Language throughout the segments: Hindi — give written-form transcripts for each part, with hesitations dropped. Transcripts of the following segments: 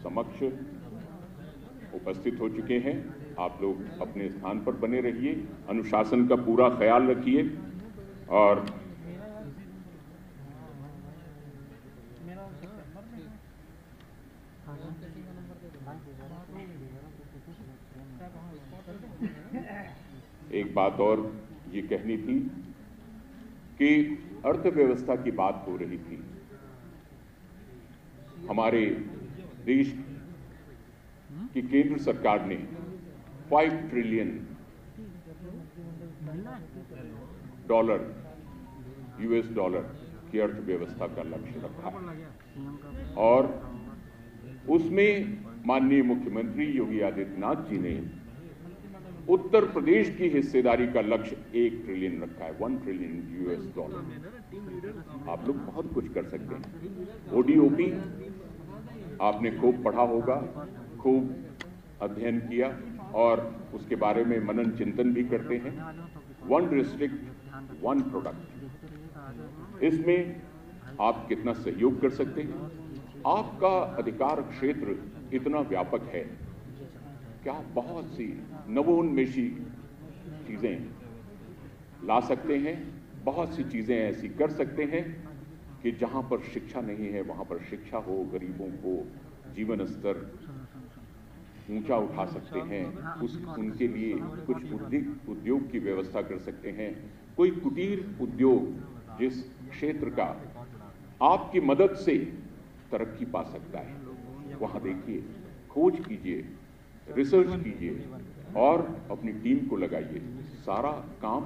समक्ष उपस्थित हो चुके हैं। आप लोग अपने स्थान पर बने रहिए, अनुशासन का पूरा ख्याल रखिए और एक बात और ये कहनी थी कि अर्थव्यवस्था की बात हो रही थी। हमारे देश की केंद्र सरकार ने 5 ट्रिलियन डॉलर US डॉलर की अर्थव्यवस्था का लक्ष्य रखा है और उसमें माननीय मुख्यमंत्री योगी आदित्यनाथ जी ने उत्तर प्रदेश की हिस्सेदारी का लक्ष्य 1 ट्रिलियन रखा है, 1 ट्रिलियन US डॉलर। आप लोग बहुत कुछ कर सकते हैं। ODOP आपने खूब पढ़ा होगा, खूब अध्ययन किया और उसके बारे में मनन चिंतन भी करते हैं। 1 डिस्ट्रिक्ट 1 प्रोडक्ट, इसमें आप कितना सहयोग कर सकते हैं। आपका अधिकार क्षेत्र इतना व्यापक है क्या बहुत सी नवोन्मेषी चीजें ला सकते हैं, बहुत सी चीजें ऐसी कर सकते हैं कि जहां पर शिक्षा नहीं है वहां पर शिक्षा हो, गरीबों को जीवन स्तर ऊंचा उठा सकते हैं, उनके लिए कुछ उद्योग की व्यवस्था कर सकते हैं। कोई कुटीर उद्योग जिस क्षेत्र का आपकी मदद से तरक्की पा सकता है, वहां देखिए, खोज कीजिए, रिसर्च कीजिए और अपनी टीम को लगाइए। सारा काम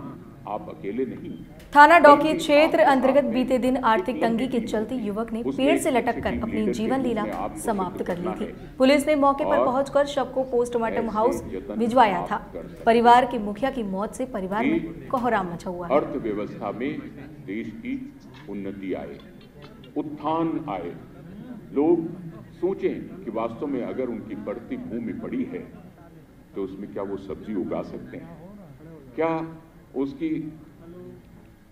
आप अकेले नहीं। थाना डौकी क्षेत्र अंतर्गत बीते दिन आर्थिक तंगी के चलते युवक ने पेड़ से लटककर अपनी जीवन लीला समाप्त कर ली थी। पुलिस ने मौके पर पहुंचकर शव को पोस्टमार्टम हाउस भिजवाया था। परिवार के मुखिया की मौत से परिवार में कोहराम मचा हुआ है। अर्थव्यवस्था में देश की उन्नति आए, उत्थान आए, लोग सोचें कि वास्तव में अगर उनकी बढ़ती भूमि पड़ी है तो उसमें क्या वो सब्जी उगा सकते हैं, क्या उसकी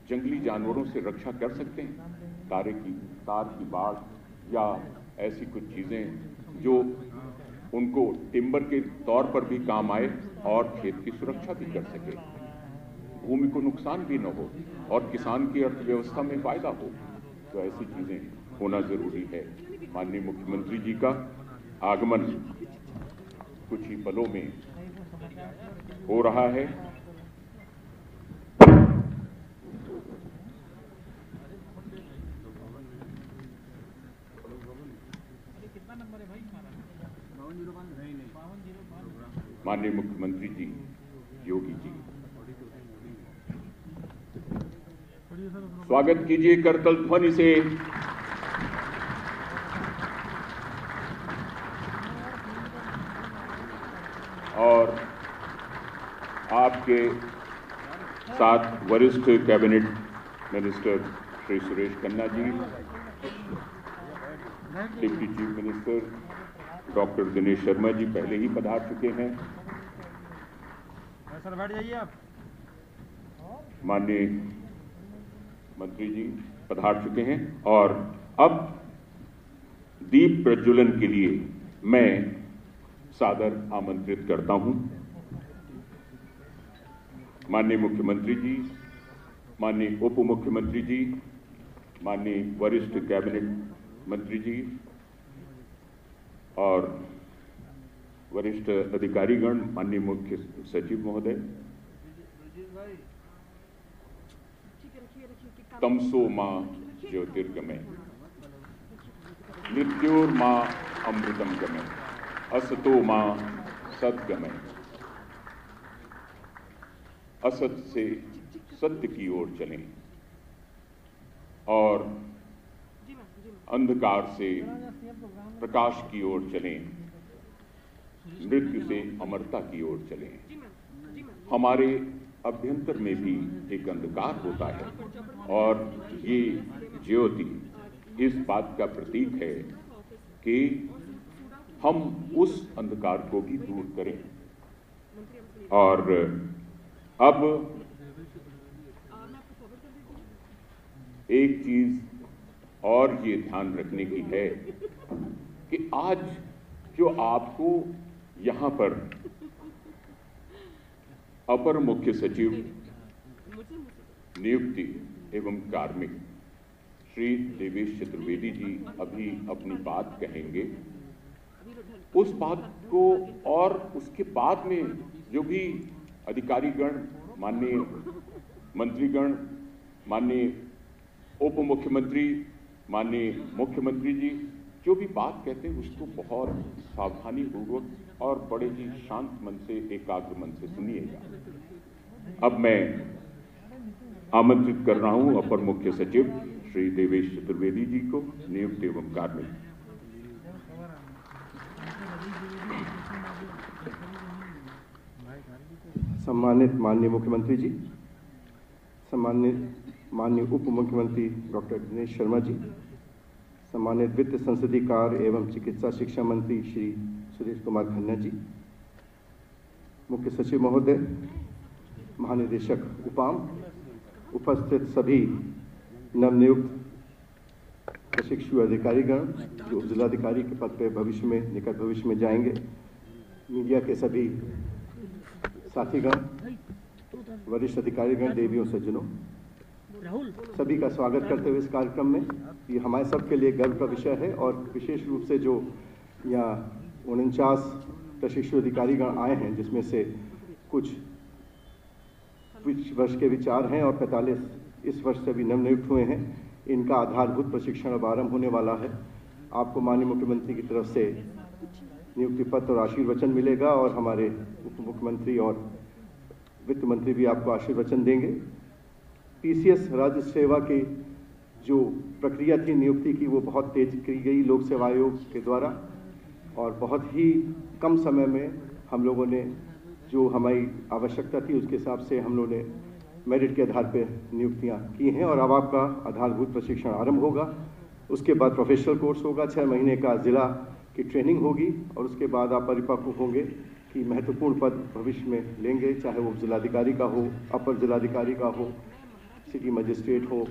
जंगली जानवरों से रक्षा कर सकते हैं, तार की बाढ़ या ऐसी कुछ चीजें जो उनको टिम्बर के तौर पर भी काम आए और खेत की सुरक्षा भी कर सके, भूमि को नुकसान भी न हो और किसान की अर्थव्यवस्था में फायदा हो। तो ऐसी चीजें होना जरूरी है। माननीय मुख्यमंत्री जी का आगमन कुछ ही पलों में हो रहा है। माननीय मुख्यमंत्री जी योगी जी, स्वागत कीजिए करतल ध्वनि से। और आपके साथ वरिष्ठ cabinet minister Shri Suresh Khanna ji, deputy chief minister doctor Dinesh Sharma ji पहले ही पधार चुके हैं। सर बैठ जाइए आप। माननीय मंत्री जी पधार चुके हैं और अब दीप प्रज्वलन के लिए मैं सादर आमंत्रित करता हूं माननीय मुख्यमंत्री जी, माननीय उप मुख्यमंत्री जी, माननीय वरिष्ठ कैबिनेट मंत्री जी और वरिष्ठ अधिकारीगण, माननीय मुख्य सचिव महोदय। तमसो मां ज्योतिर्गमय, मृत्योर्मा अमृतम गमय, असतो मां सद्गमय। असत से सत्य की ओर चलें और अंधकार से प्रकाश की ओर चलें, मृत्यु से अमरता की ओर चलें। हमारे अभ्यंतर में भी एक अंधकार होता है और ये ज्योति इस बात का प्रतीक है कि हम उस अंधकार को भी दूर करें। और अब एक चीज और ये ध्यान रखने की है कि आज जो आपको यहां पर अपर मुख्य सचिव नियुक्ति एवं कार्मिक श्री देवेश चतुर्वेदी जी अभी अपनी बात कहेंगे, उस बात को और उसके बाद में जो भी अधिकारीगण, माननीय मंत्रीगण, माननीय उप मुख्यमंत्री, माननीय मुख्यमंत्री जी जो भी बात कहते हैं उसको बहुत सावधानी पूर्वक और बड़े ही शांत मन से, एकाग्र मन से सुनिएगा। अब मैं आमंत्रित कर रहा हूं अपर मुख्य सचिव श्री देवेश चतुर्वेदी जी को, नियुक्त एवं कार्मिक। सम्मानित माननीय मुख्यमंत्री जी, सम्मानित माननीय उप मुख्यमंत्री डॉक्टर दिनेश शर्मा जी, सम्मानित वित्त संसदीय कार्य एवं चिकित्सा शिक्षा मंत्री श्री सुरेश कुमार खन्ना जी, मुख्य सचिव महोदय, महानिदेशक उपाम, उपस्थित सभी नवनियुक्त प्रशिक्षु अधिकारीगण जो जिलाधिकारी के पद पर भविष्य में, निकट भविष्य में जाएंगे, मीडिया के सभी साथीगण, वरिष्ठ अधिकारीगण, देवियों सज्जनों, सभी का स्वागत करते हुए इस कार्यक्रम में। ये हमारे सबके लिए गर्व का विषय है और विशेष रूप से जो यहाँ 49 प्रशिक्षु अधिकारीगण आए हैं, जिसमें से कुछ वर्ष के विचार हैं और 45 इस वर्ष से अभी नवनियुक्त हुए हैं, इनका आधारभूत प्रशिक्षण अब आरंभ होने वाला है। आपको माननीय मुख्यमंत्री की तरफ से नियुक्ति पत्र और आशीर्वचन मिलेगा और हमारे उप मुख्यमंत्री और वित्त मंत्री भी आपको आशीर्वचन देंगे। पीसीएस राज्य सेवा की जो प्रक्रिया थी नियुक्ति की, वो बहुत तेज की गई लोक सेवा आयोग के द्वारा और बहुत ही कम समय में हम लोगों ने जो हमारी आवश्यकता थी उसके हिसाब से हम लोगों ने मेरिट के आधार पर नियुक्तियां की हैं और अब आपका आधारभूत प्रशिक्षण आरंभ होगा। उसके बाद प्रोफेशनल कोर्स होगा, 6 महीने का जिला की ट्रेनिंग होगी और उसके बाद आप परिपक्व होंगे कि महत्वपूर्ण पद भविष्य में लेंगे, चाहे वो जिलाधिकारी का हो, अपर जिलाधिकारी का हो, सिटी मजिस्ट्रेट हो,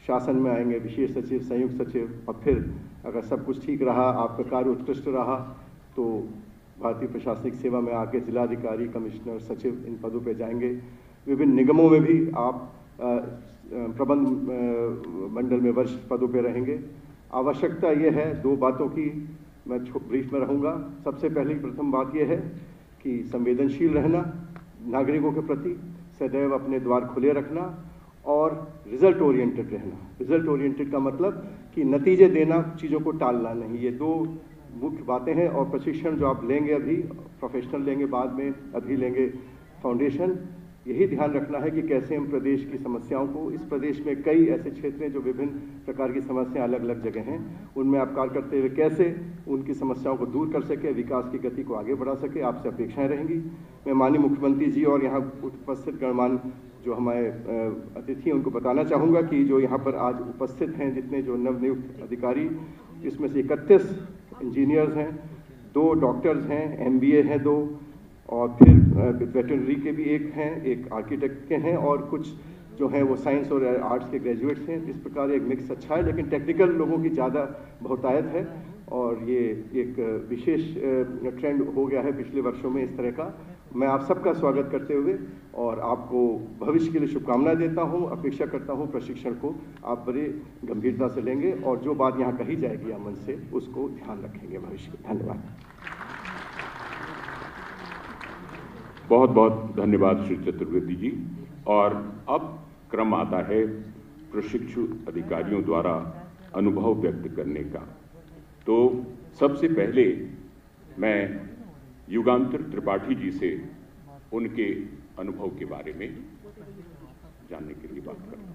शासन में आएंगे विशेष सचिव, संयुक्त सचिव, और फिर अगर सब कुछ ठीक रहा, आपका कार्य उत्कृष्ट रहा तो भारतीय प्रशासनिक सेवा में आके जिलाधिकारी, कमिश्नर, सचिव इन पदों पे जाएंगे। विभिन्न निगमों में भी आप प्रबंध मंडल में वरिष्ठ पदों पे रहेंगे। आवश्यकता ये है, 2 बातों की मैं ब्रीफ में रहूँगा। सबसे पहली प्रथम बात यह है कि संवेदनशील रहना, नागरिकों के प्रति सदैव अपने द्वार खुले रखना और रिजल्ट ओरिएंटेड रहना। रिजल्ट ओरिएंटेड का मतलब कि नतीजे देना, चीज़ों को टालना नहीं। ये 2 मुख्य बातें हैं और प्रशिक्षण जो आप लेंगे, अभी प्रोफेशनल लेंगे, बाद में अभी लेंगे फाउंडेशन, यही ध्यान रखना है कि कैसे हम प्रदेश की समस्याओं को, इस प्रदेश में कई ऐसे क्षेत्र हैं जो विभिन्न प्रकार की समस्याएं अलग अलग जगह हैं, उनमें आप कार्य करते हुए कैसे उनकी समस्याओं को दूर कर सके, विकास की गति को आगे बढ़ा सके, आपसे अपेक्षाएं रहेंगी। मैं माननीय मुख्यमंत्री जी और यहाँ उपस्थित गणमान्य जो हमारे अतिथि हैं उनको बताना चाहूँगा कि जो यहाँ पर आज उपस्थित हैं जितने जो नवनियुक्त अधिकारी, इसमें से 31 इंजीनियर्स हैं, 2 डॉक्टर्स हैं, MBA हैं 2, और फिर वेटरनरी के भी 1 हैं, 1 आर्किटेक्ट के हैं और कुछ जो हैं वो साइंस और आर्ट्स के ग्रेजुएट्स हैं। इस प्रकार एक मिक्स अच्छा है, लेकिन टेक्निकल लोगों की ज़्यादा बहुतायत है और ये एक विशेष ट्रेंड हो गया है पिछले वर्षों में इस तरह का। मैं आप सबका स्वागत करते हुए और आपको भविष्य के लिए शुभकामनाएं देता हूं। अपेक्षा करता हूं प्रशिक्षण को आप बड़े गंभीरता से लेंगे और जो बात यहां कही जाएगी अमन से उसको ध्यान रखेंगे भविष्य में। धन्यवाद। बहुत बहुत धन्यवाद श्री चतुर्वेदी जी। और अब क्रम आता है प्रशिक्षु अधिकारियों द्वारा अनुभव व्यक्त करने का। तो सबसे पहले मैं युगांतर त्रिपाठी जी से उनके अनुभव के बारे में जानने के लिए बात करता हूं।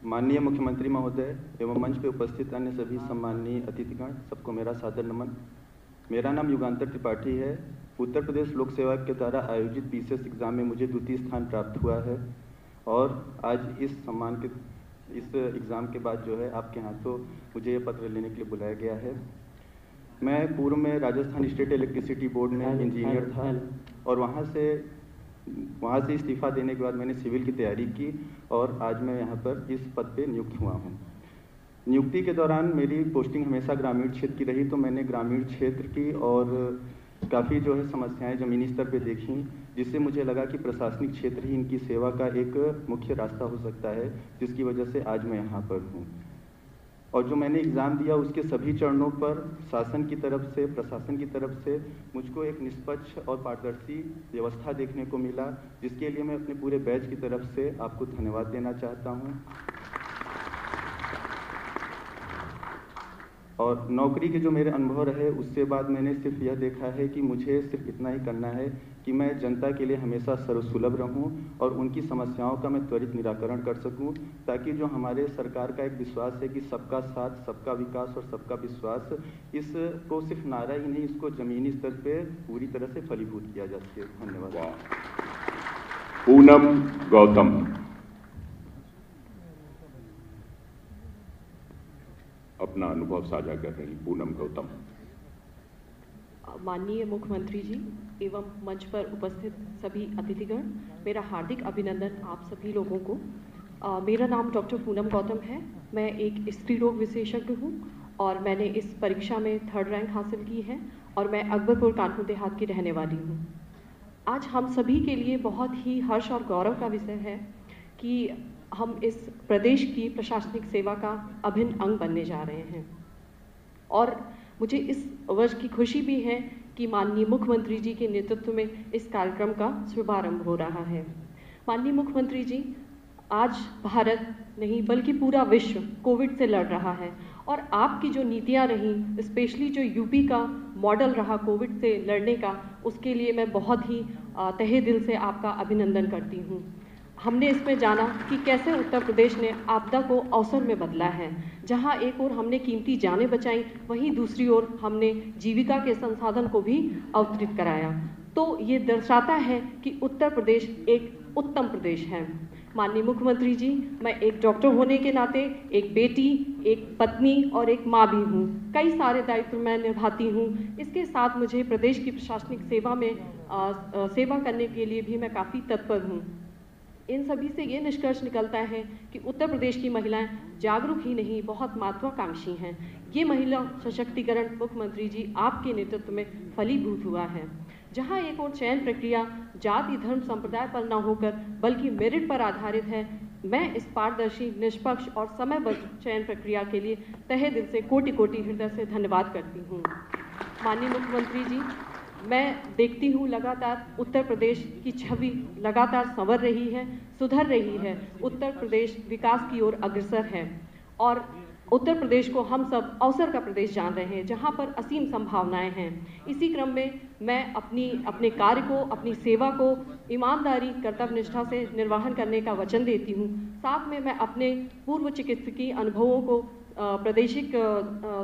माननीय मुख्यमंत्री महोदय एवं मंच पे उपस्थित अन्य सभी सम्माननीय अतिथिगण, सबको मेरा सादर नमन। मेरा नाम युगांतर त्रिपाठी है। उत्तर प्रदेश लोक सेवा के द्वारा आयोजित BCS एग्ज़ाम में मुझे द्वितीय स्थान प्राप्त हुआ है और आज इस एग्ज़ाम के बाद जो है आपके हाथों मुझे ये पत्र लेने के लिए बुलाया गया है। मैं पूर्व में राजस्थान स्टेट इलेक्ट्रिसिटी बोर्ड में इंजीनियर था और वहाँ से इस्तीफा देने के बाद मैंने सिविल की तैयारी की और आज मैं यहाँ पर इस पद पे नियुक्त हुआ हूँ। नियुक्ति के दौरान मेरी पोस्टिंग हमेशा ग्रामीण क्षेत्र की रही, तो मैंने ग्रामीण क्षेत्र की और काफ़ी जो है समस्याएं ज़मीनी स्तर पे देखी, जिससे मुझे लगा कि प्रशासनिक क्षेत्र ही इनकी सेवा का एक मुख्य रास्ता हो सकता है, जिसकी वजह से आज मैं यहाँ पर हूँ। और जो मैंने एग्ज़ाम दिया उसके सभी चरणों पर शासन की तरफ से, प्रशासन की तरफ से मुझको एक निष्पक्ष और पारदर्शी व्यवस्था देखने को मिला, जिसके लिए मैं अपने पूरे बैच की तरफ से आपको धन्यवाद देना चाहता हूँ। और नौकरी के जो मेरे अनुभव रहे उससे बाद मैंने सिर्फ यह देखा है कि मुझे सिर्फ इतना ही करना है कि मैं जनता के लिए हमेशा सर्वसुलभ रहूं और उनकी समस्याओं का मैं त्वरित निराकरण कर सकूं, ताकि जो हमारे सरकार का एक विश्वास है कि सबका साथ, सबका विकास और सबका विश्वास, इसको सिर्फ नारा ही नहीं, इसको जमीनी स्तर पे पूरी तरह से फलीभूत किया जा सके। धन्यवाद। पूनम गौतम। अपना अनुभव साझा कर रही पूनम गौतम। माननीय मुख्यमंत्री जी एवं मंच पर उपस्थित सभी अतिथिगण, मेरा हार्दिक अभिनंदन आप सभी लोगों को। मेरा नाम डॉक्टर पूनम गौतम है। मैं एक स्त्री रोग विशेषज्ञ हूँ और मैंने इस परीक्षा में 3rd रैंक हासिल की है और मैं अकबरपुर कानपुर देहात की रहने वाली हूँ। आज हम सभी के लिए बहुत ही हर्ष और गौरव का विषय है कि हम इस प्रदेश की प्रशासनिक सेवा का अभिन्न अंग बनने जा रहे हैं और मुझे इस वर्ष की खुशी भी है कि माननीय मुख्यमंत्री जी के नेतृत्व में इस कार्यक्रम का शुभारंभ हो रहा है। माननीय मुख्यमंत्री जी, आज भारत नहीं बल्कि पूरा विश्व कोविड से लड़ रहा है और आपकी जो नीतियां रहीं, स्पेशली जो यूपी का मॉडल रहा कोविड से लड़ने का, उसके लिए मैं बहुत ही तहे दिल से आपका अभिनंदन करती हूँ। हमने इसमें जाना कि कैसे उत्तर प्रदेश ने आपदा को अवसर में बदला है। जहां एक ओर हमने कीमती जानें बचाई, वहीं दूसरी ओर हमने जीविका के संसाधन को भी अवतरित कराया। तो ये दर्शाता है कि उत्तर प्रदेश एक उत्तम प्रदेश है। माननीय मुख्यमंत्री जी, मैं एक डॉक्टर होने के नाते एक बेटी, एक पत्नी और एक माँ भी हूँ। कई सारे दायित्व मैं निभाती हूँ। इसके साथ मुझे प्रदेश की प्रशासनिक सेवा में सेवा करने के लिए भी मैं काफ़ी तत्पर हूँ। इन सभी से ये निष्कर्ष निकलता है कि उत्तर प्रदेश की महिलाएं जागरूक ही नहीं, बहुत महत्वाकांक्षी हैं। ये महिला सशक्तिकरण मुख्यमंत्री जी आपके नेतृत्व में फलीभूत हुआ है। जहां एक और चयन प्रक्रिया जाति, धर्म, संप्रदाय पर न होकर बल्कि मेरिट पर आधारित है, मैं इस पारदर्शी, निष्पक्ष और समयबद्ध चयन प्रक्रिया के लिए तहे दिल से कोटि हृदय से धन्यवाद करती हूँ। माननीय मुख्यमंत्री जी, मैं देखती हूँ लगातार उत्तर प्रदेश की छवि लगातार संवर रही है, सुधर रही है। उत्तर प्रदेश विकास की ओर अग्रसर है और उत्तर प्रदेश को हम सब अवसर का प्रदेश जान रहे हैं, जहाँ पर असीम संभावनाएं हैं। इसी क्रम में मैं अपने कार्य को, अपनी सेवा को ईमानदारी, कर्तव्य निष्ठा से निर्वहन करने का वचन देती हूँ। साथ में मैं अपने पूर्व चिकित्सकीय अनुभवों को प्रादेशिक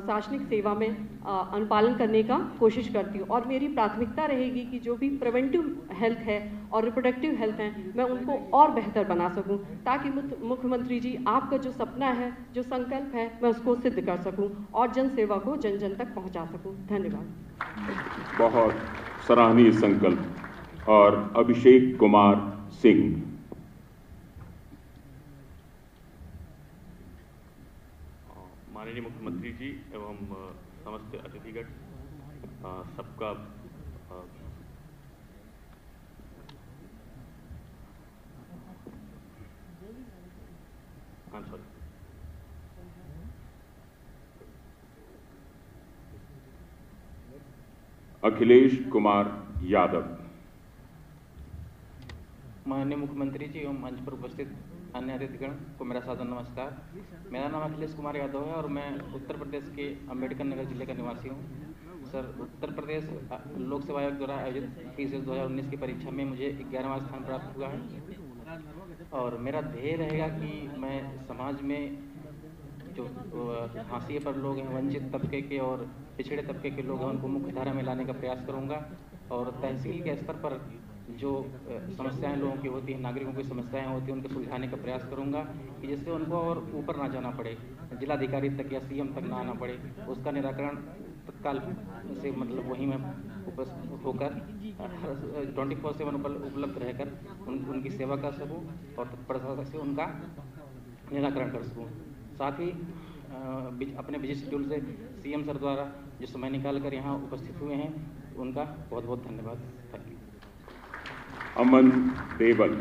शासनिक सेवा में अनुपालन करने का कोशिश करती हूँ और मेरी प्राथमिकता रहेगी कि जो भी प्रिवेंटिव हेल्थ है और रिप्रोडक्टिव हेल्थ है, मैं उनको और बेहतर बना सकूं, ताकि मुख्यमंत्री जी आपका जो सपना है, जो संकल्प है, मैं उसको सिद्ध कर सकूं और जन सेवा को जन जन तक पहुंचा सकूं। धन्यवाद। बहुत सराहनीय संकल्प। और अभिषेक कुमार सिंह। माननीय मुख्यमंत्री जी एवं समस्त अतिथिगण, सबका अखिलेश कुमार यादव। माननीय मुख्यमंत्री जी एवं मंच पर उपस्थित अन्य अतिथिगण को मेरा सादर नमस्कार। मेरा नाम अखिलेश कुमार यादव है और मैं उत्तर प्रदेश के अम्बेडकर नगर जिले का निवासी हूँ। सर, उत्तर प्रदेश लोक सेवा आयोग द्वारा आयोजित BCS 2019 की परीक्षा में मुझे 11वां स्थान प्राप्त हुआ है और मेरा ध्येय रहेगा कि मैं समाज में जो हाशिए पर लोग हैं, वंचित तबके के और पिछड़े तबके के लोग हैं, उनको मुख्य धारा में लाने का प्रयास करूँगा। और तहसील के स्तर पर जो समस्याएं लोगों की होती हैं, नागरिकों की समस्याएं होती हैं, उनको सुलझाने का प्रयास करूंगा कि जिससे उनको और ऊपर ना जाना पड़े, जिलाधिकारी तक या सीएम तक ना आना पड़े। उसका निराकरण तत्काल से मतलब वहीं में उपस्थित होकर 24/7 उपलब्ध रहकर उनकी सेवा कर सकूं और तत्परता से उनका निराकरण कर सकूं। साथ ही अपने बिजी शेड्यूल से सीएम सर द्वारा जो समय निकाल कर यहाँ उपस्थित हुए हैं, उनका बहुत बहुत धन्यवाद। Thank you. अमन देवल।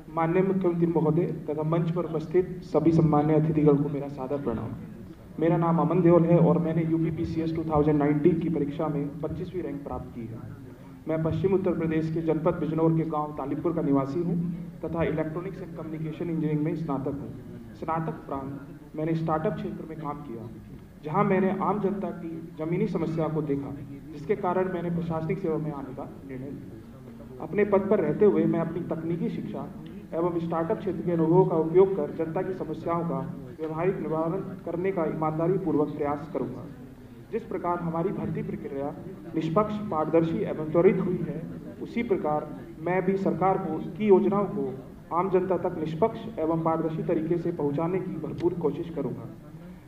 माननीय मुख्यमंत्री महोदय तथा मंच पर उपस्थित सभी सम्मान्य अतिथिगण को मेरा सादर प्रणाम। मेरा नाम अमन देवल है और मैंने यूपीपीसीएस 2019 की परीक्षा में 25वीं रैंक प्राप्त की है। मैं पश्चिम उत्तर प्रदेश के जनपद बिजनौर के गांव तालिबपुर का निवासी हूं तथा इलेक्ट्रॉनिक्स एंड कम्युनिकेशन इंजीनियरिंग में स्नातक हूं। स्नातक उपरांत मैंने स्टार्टअप क्षेत्र में काम किया, जहां मैंने आम जनता की जमीनी समस्या को देखा, जिसके कारण मैंने प्रशासनिक सेवा में आने का निर्णय लिया। अपने पद पर रहते हुए मैं अपनी तकनीकी शिक्षा एवं स्टार्टअप क्षेत्र के अनुभवों का उपयोग कर जनता की समस्याओं का व्यवहारिक निवारण करने का ईमानदारी पूर्वक प्रयास करूंगा। जिस प्रकार हमारी भर्ती प्रक्रिया निष्पक्ष, पारदर्शी एवं त्वरित हुई है, उसी प्रकार मैं भी सरकार की योजनाओं को आम जनता तक निष्पक्ष एवं पारदर्शी तरीके से पहुंचाने की भरपूर कोशिश करूंगा,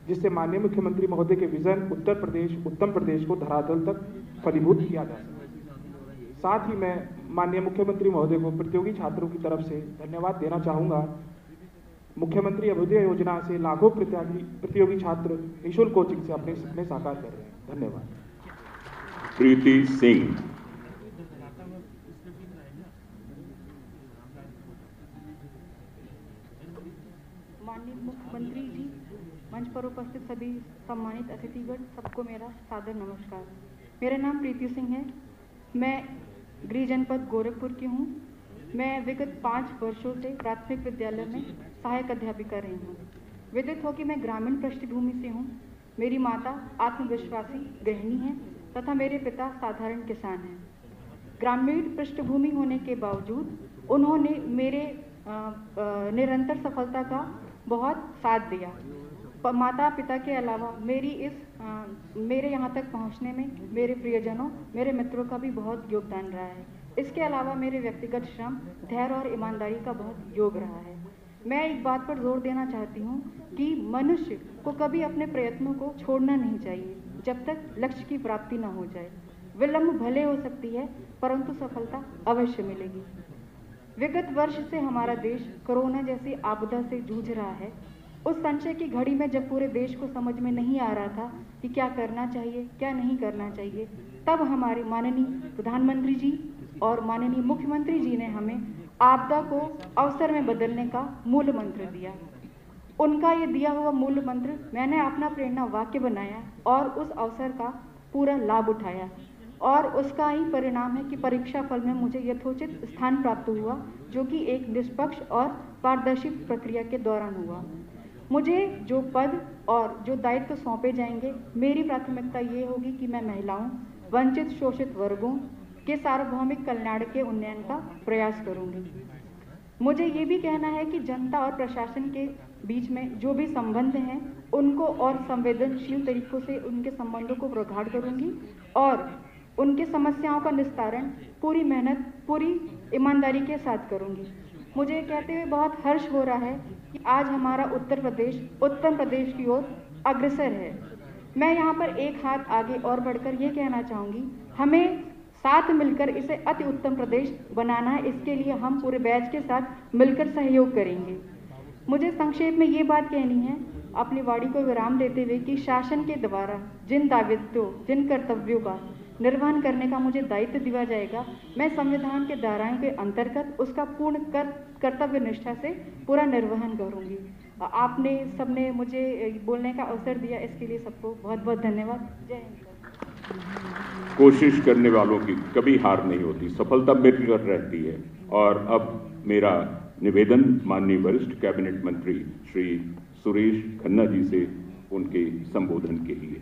जिससे माननीय मुख्यमंत्री महोदय के विजन उत्तर प्रदेश उत्तम प्रदेश को धरातल तक फलीभूत किया जा सके। साथ ही मैं माननीय मुख्यमंत्री महोदय को प्रतियोगी छात्रों की तरफ से धन्यवाद देना चाहूँगा। मुख्यमंत्री अभ्युदय योजना से लाखों प्रतियोगी छात्र निःशुल्क कोचिंग से अपने सपने साकार कर रहे हैं। धन्यवाद। प्रीति सिंह। माननीय मुख्यमंत्री जी, मंच पर उपस्थित सभी सम्मानित अतिथिगण, सबको मेरा सादर नमस्कार। मेरा नाम प्रीति सिंह है। मैं गृह जनपद गोरखपुर की हूँ। मैं विगत 5 वर्षों से प्राथमिक विद्यालय में सहायक अध्यापिका रही हूँ। विदित हो कि मैं ग्रामीण पृष्ठभूमि से हूँ। मेरी माता आत्मविश्वासी गृहिणी है तथा मेरे पिता साधारण किसान हैं। ग्रामीण पृष्ठभूमि होने के बावजूद उन्होंने मेरे निरंतर सफलता का बहुत साथ दिया। माता पिता के अलावा मेरे यहाँ तक पहुँचने में मेरे प्रियजनों, मेरे मित्रों का भी बहुत योगदान रहा है। इसके अलावा मेरे व्यक्तिगत श्रम, धैर्य और ईमानदारी का बहुत योग रहा है। मैं एक बात पर जोर देना चाहती हूँ कि मनुष्य को कभी अपने प्रयत्नों को छोड़ना नहीं चाहिए जब तक लक्ष्य की प्राप्ति न हो जाए। विलंब भले हो सकती है, परंतु सफलता अवश्य मिलेगी। विगत वर्ष से हमारा देश कोरोना जैसी आपदा से जूझ रहा है। उस संशय की घड़ी में जब पूरे देश को समझ में नहीं आ रहा था कि क्या करना चाहिए, क्या नहीं करना चाहिए, तब हमारे माननीय प्रधानमंत्री जी और माननीय मुख्यमंत्री जी ने हमें आपदा को अवसर में बदलने का मूल मंत्र दिया। उनका ये दिया हुआ मूल मंत्र मैंने अपना प्रेरणा वाक्य बनाया और उस अवसर का पूरा लाभ उठाया, और उसका ही परिणाम है कि परीक्षा फल में मुझे यथोचित स्थान प्राप्त हुआ, जो कि एक निष्पक्ष और पारदर्शी प्रक्रिया के दौरान हुआ। मुझे जो पद और जो दायित्व सौंपे जाएंगे, मेरी प्राथमिकता ये होगी कि मैं महिलाओं, वंचित शोषित वर्गों के सार्वभौमिक कल्याण के उन्नयन का प्रयास करूंगी। मुझे ये भी कहना है कि जनता और प्रशासन के बीच में जो भी संबंध हैं, उनको और संवेदनशील तरीकों से उनके संबंधों को प्रगाढ़ करूंगी और उनके समस्याओं का निस्तारण पूरी मेहनत, पूरी ईमानदारी के साथ करूंगी। मुझे कहते हुए बहुत हर्ष हो रहा है कि आज हमारा उत्तर प्रदेश उत्तम प्रदेश की ओर अग्रसर है। मैं यहाँ पर एक हाथ आगे और बढ़कर ये कहना चाहूँगी, हमें साथ मिलकर इसे अति उत्तम प्रदेश बनाना है। इसके लिए हम पूरे बैच के साथ मिलकर सहयोग करेंगे। मुझे संक्षेप में ये बात कहनी है अपनी वाणी को विराम देते हुए कि शासन के द्वारा जिन दायित्वों, जिन कर्तव्यों का निर्वहन करने का मुझे दायित्व दिया जाएगा, मैं संविधान के धाराओं के अंतर्गत उसका पूर्ण कर्तव्य निष्ठा से पूरा निर्वहन करूंगी। आपने सबने मुझे बोलने का अवसर दिया, इसके लिए सबको बहुत बहुत धन्यवाद। जय हिंद। कोशिश करने वालों की कभी हार नहीं होती, सफलता मिलकर रहती है। और अब मेरा निवेदन माननीय वरिष्ठ कैबिनेट मंत्री श्री सुरेश खन्ना जी से उनके संबोधन के लिए।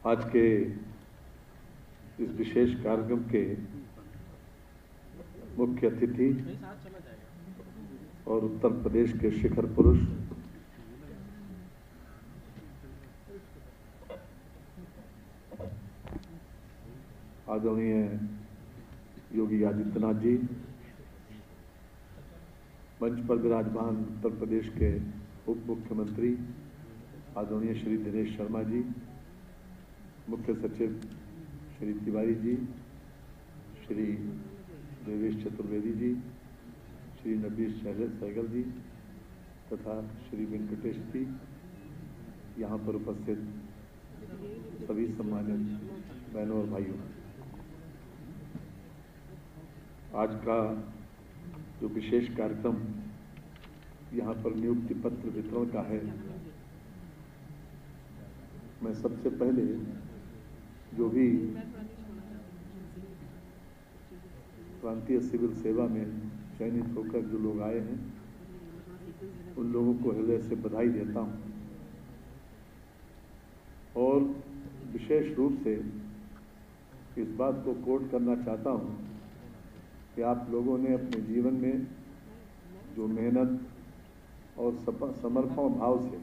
आज के इस विशेष कार्यक्रम के मुख्य अतिथि और उत्तर प्रदेश के शिखर पुरुष आदरणीय योगी आदित्यनाथ जी, मंच पर विराजमान उत्तर प्रदेश के उप मुख्यमंत्री आदरणीय श्री दिनेश शर्मा जी, मुख्य सचिव श्री तिवारी जी, श्री देवेश चतुर्वेदी जी, श्री नबीश सहगल जी तथा श्री वेंकटेश जी, यहाँ पर उपस्थित सभी सम्मानित बहनों और भाइयों, आज का जो विशेष कार्यक्रम यहाँ पर नियुक्ति पत्र वितरण का है, मैं सबसे पहले जो भी प्रांतीय सिविल सेवा में चयनित होकर जो लोग आए हैं उन लोगों को हृदय से बधाई देता हूँ और विशेष रूप से इस बात को कोट करना चाहता हूँ कि आप लोगों ने अपने जीवन में जो मेहनत और समर्पण भाव से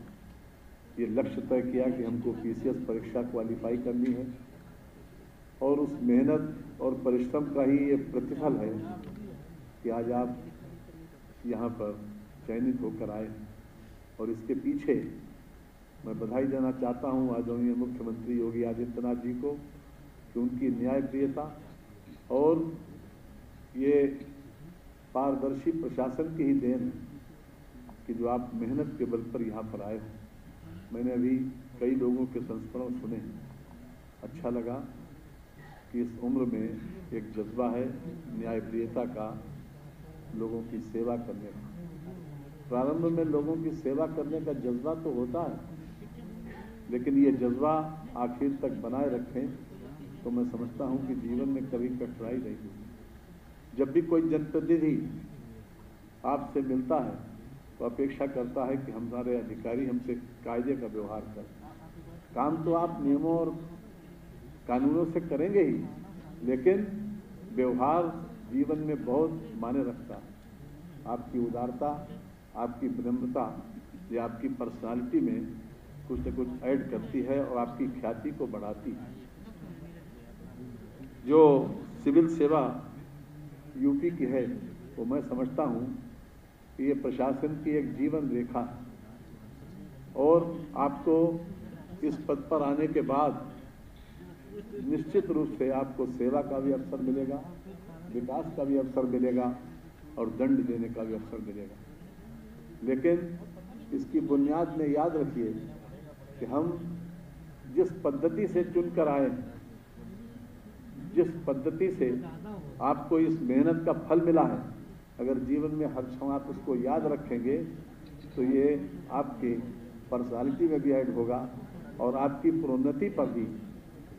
ये लक्ष्य तय किया कि हमको पीसीएस परीक्षा क्वालिफाई करनी है और उस मेहनत और परिश्रम का ही ये प्रतिफल है कि आज आप यहाँ पर चयनित होकर आए और इसके पीछे मैं बधाई देना चाहता हूँ आदरणीय मुख्यमंत्री योगी आदित्यनाथ जी को कि उनकी न्यायप्रियता और ये पारदर्शी प्रशासन की ही देन है कि जो आप मेहनत के बल पर यहाँ पर आए हो। मैंने अभी कई लोगों के संस्मरण सुने, अच्छा लगा कि इस उम्र में एक जज्बा है न्यायप्रियता का, लोगों की सेवा करने का। प्रारंभ में लोगों की सेवा करने का जज्बा तो होता है, लेकिन ये जज्बा आखिर तक बनाए रखें तो मैं समझता हूँ कि जीवन में कभी कठिनाई नहीं होगी। जब भी कोई जनप्रतिनिधि आपसे मिलता है तो अपेक्षा करता है कि हमारे अधिकारी हमसे कायदे का व्यवहार करें। काम तो आप नियमों और कानूनों से करेंगे ही, लेकिन व्यवहार जीवन में बहुत मायने रखता है। आपकी उदारता, आपकी विनम्रता या आपकी पर्सनालिटी में कुछ न कुछ ऐड करती है और आपकी ख्याति को बढ़ाती है। जो सिविल सेवा यूपी की है वो मैं समझता हूँ कि ये प्रशासन की एक जीवन रेखा है और आपको इस पद पर आने के बाद निश्चित रूप से आपको सेवा का भी अवसर मिलेगा, विकास का भी अवसर मिलेगा और दंड देने का भी अवसर मिलेगा। लेकिन इसकी बुनियाद में याद रखिए कि हम जिस पद्धति से चुनकर आए, जिस पद्धति से आपको इस मेहनत का फल मिला है, अगर जीवन में हर क्षण आप उसको याद रखेंगे तो ये आपकी पर्सनालिटी में भी ऐड होगा और आपकी प्रोन्नति पर भी,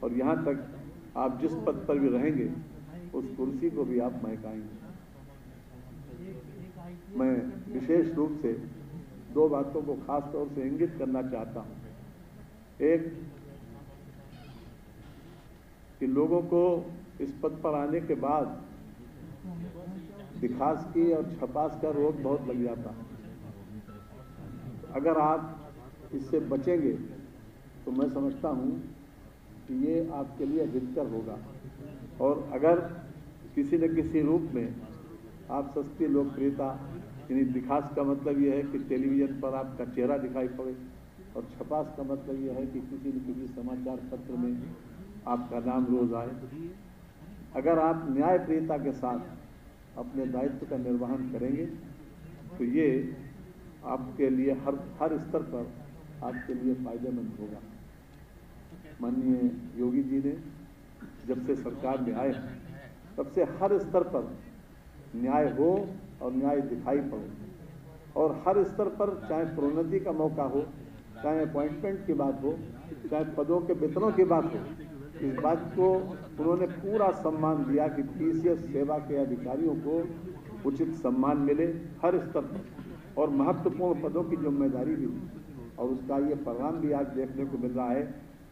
और यहाँ तक आप जिस पद पर भी रहेंगे उस कुर्सी को भी आप महकाएंगे। मैं विशेष रूप से दो बातों को खास तौर से इंगित करना चाहता हूँ। एक कि लोगों को इस पद पर आने के बाद दिखास की और छपास का रोग बहुत लग जाता है। अगर आप इससे बचेंगे तो मैं समझता हूँ कि ये आपके लिए हितकर होगा। और अगर किसी न किसी रूप में आप सस्ती लोकप्रियता, यानी दिखास का मतलब यह है कि टेलीविजन पर आपका चेहरा दिखाई पड़े, और छपास का मतलब यह है कि किसी न किसी समाचार पत्र में आपका नाम रोज आए। अगर आप न्यायप्रियता के साथ अपने दायित्व का निर्वहन करेंगे तो ये आपके लिए हर स्तर पर आपके लिए फायदेमंद होगा। माननीय योगी जी ने जब से सरकार में आए तब से हर स्तर पर न्याय हो और न्याय दिखाई पड़े, और हर स्तर पर चाहे प्रोन्नति का मौका हो, चाहे अपॉइंटमेंट की बात हो, चाहे पदों के वेतनों की बात हो, इस बात को उन्होंने पूरा सम्मान दिया कि पीसीएस सेवा के अधिकारियों को उचित सम्मान मिले हर स्तर पर, और महत्वपूर्ण पदों की जिम्मेदारी भी, और उसका ये परिणाम भी आज देखने को मिल रहा है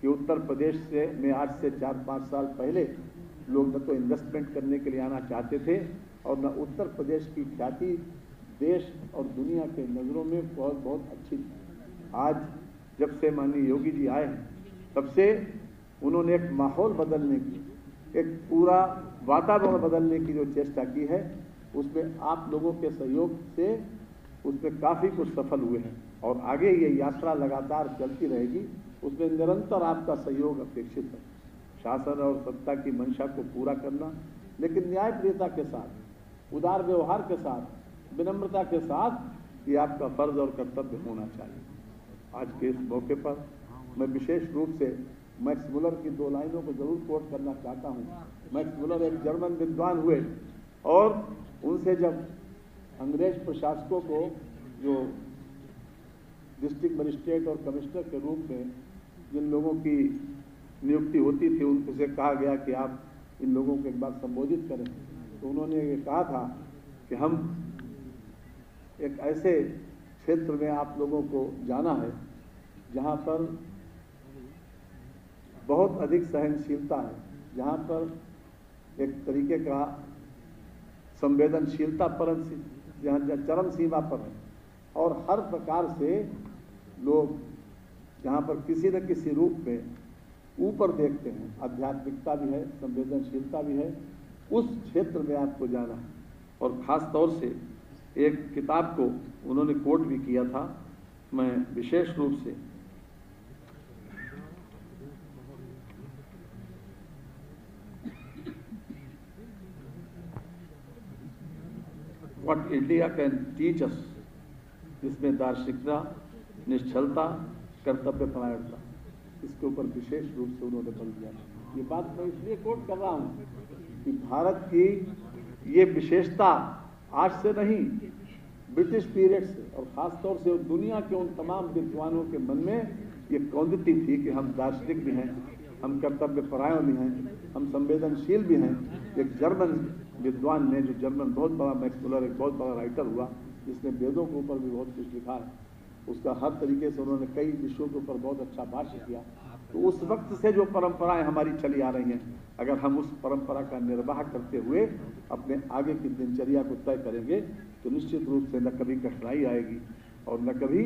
कि उत्तर प्रदेश से में आज से 4-5 साल पहले लोग न तो इन्वेस्टमेंट करने के लिए आना चाहते थे और न उत्तर प्रदेश की ख्याति देश और दुनिया के नज़रों में बहुत बहुत अच्छी थी। आज जब से माननीय योगी जी आए हैं तब से उन्होंने एक माहौल बदलने की, एक पूरा वातावरण बदलने की जो चेष्टा की है, उसमें आप लोगों के सहयोग से उसमें काफ़ी कुछ सफल हुए हैं और आगे ये यात्रा लगातार चलती रहेगी। उसमें निरंतर आपका सहयोग अपेक्षित है। शासन और सत्ता की मंशा को पूरा करना, लेकिन न्यायप्रियता के साथ, उदार व्यवहार के साथ, विनम्रता के साथ ये आपका फर्ज और कर्तव्य होना चाहिए। आज के इस मौके पर मैं विशेष रूप से मैक्स मुलर की 2 लाइनों को जरूर कोट करना चाहता हूँ। मैक्स मुलर एक जर्मन विद्वान हुए और उनसे जब अंग्रेज प्रशासकों को जो डिस्ट्रिक्ट मजिस्ट्रेट और कमिश्नर के रूप में जिन लोगों की नियुक्ति होती थी, उनसे कहा गया कि आप इन लोगों को एक बार संबोधित करें, तो उन्होंने ये कहा था कि हम एक ऐसे क्षेत्र में आप लोगों को जाना है जहाँ पर बहुत अधिक सहनशीलता है, जहाँ पर एक तरीके का संवेदनशीलता पर जहाँ चरम सीमा पर है और हर प्रकार से लोग जहाँ पर किसी न किसी रूप में ऊपर देखते हैं, आध्यात्मिकता भी है, संवेदनशीलता भी है, उस क्षेत्र में आपको जाना है। और ख़ास तौर से एक किताब को उन्होंने कोट भी किया था, मैं विशेष रूप से what India can teach us, जिसमें दार्शनिकता, निश्चलता, कर्तव्य परायणता, इसके ऊपर विशेष रूप से उन्होंने बल दिया। ये बात मैं इसलिए कोट कर रहा हूँ कि भारत की ये विशेषता आज से नहीं, ब्रिटिश पीरियड से और ख़ासतौर से दुनिया के उन तमाम विद्वानों के मन में ये कौंधती थी कि हम दार्शनिक भी हैं, हम कर्तव्य परायण भी हैं, हम संवेदनशील भी हैं। एक जर्मन विद्वान ने, जो जर्मन बहुत बड़ा मैक्स मुलर एक बहुत बड़ा राइटर हुआ, जिसने वेदों के ऊपर भी बहुत कुछ लिखा है, उसका हर तरीके से उन्होंने कई विषयों के ऊपर बहुत अच्छा भाष्य किया। तो उस वक्त से जो परंपराएं हमारी चली आ रही हैं, अगर हम उस परंपरा का निर्वाह करते हुए अपने आगे की दिनचर्या को तय करेंगे तो निश्चित रूप से न कभी कठिनाई आएगी और न कभी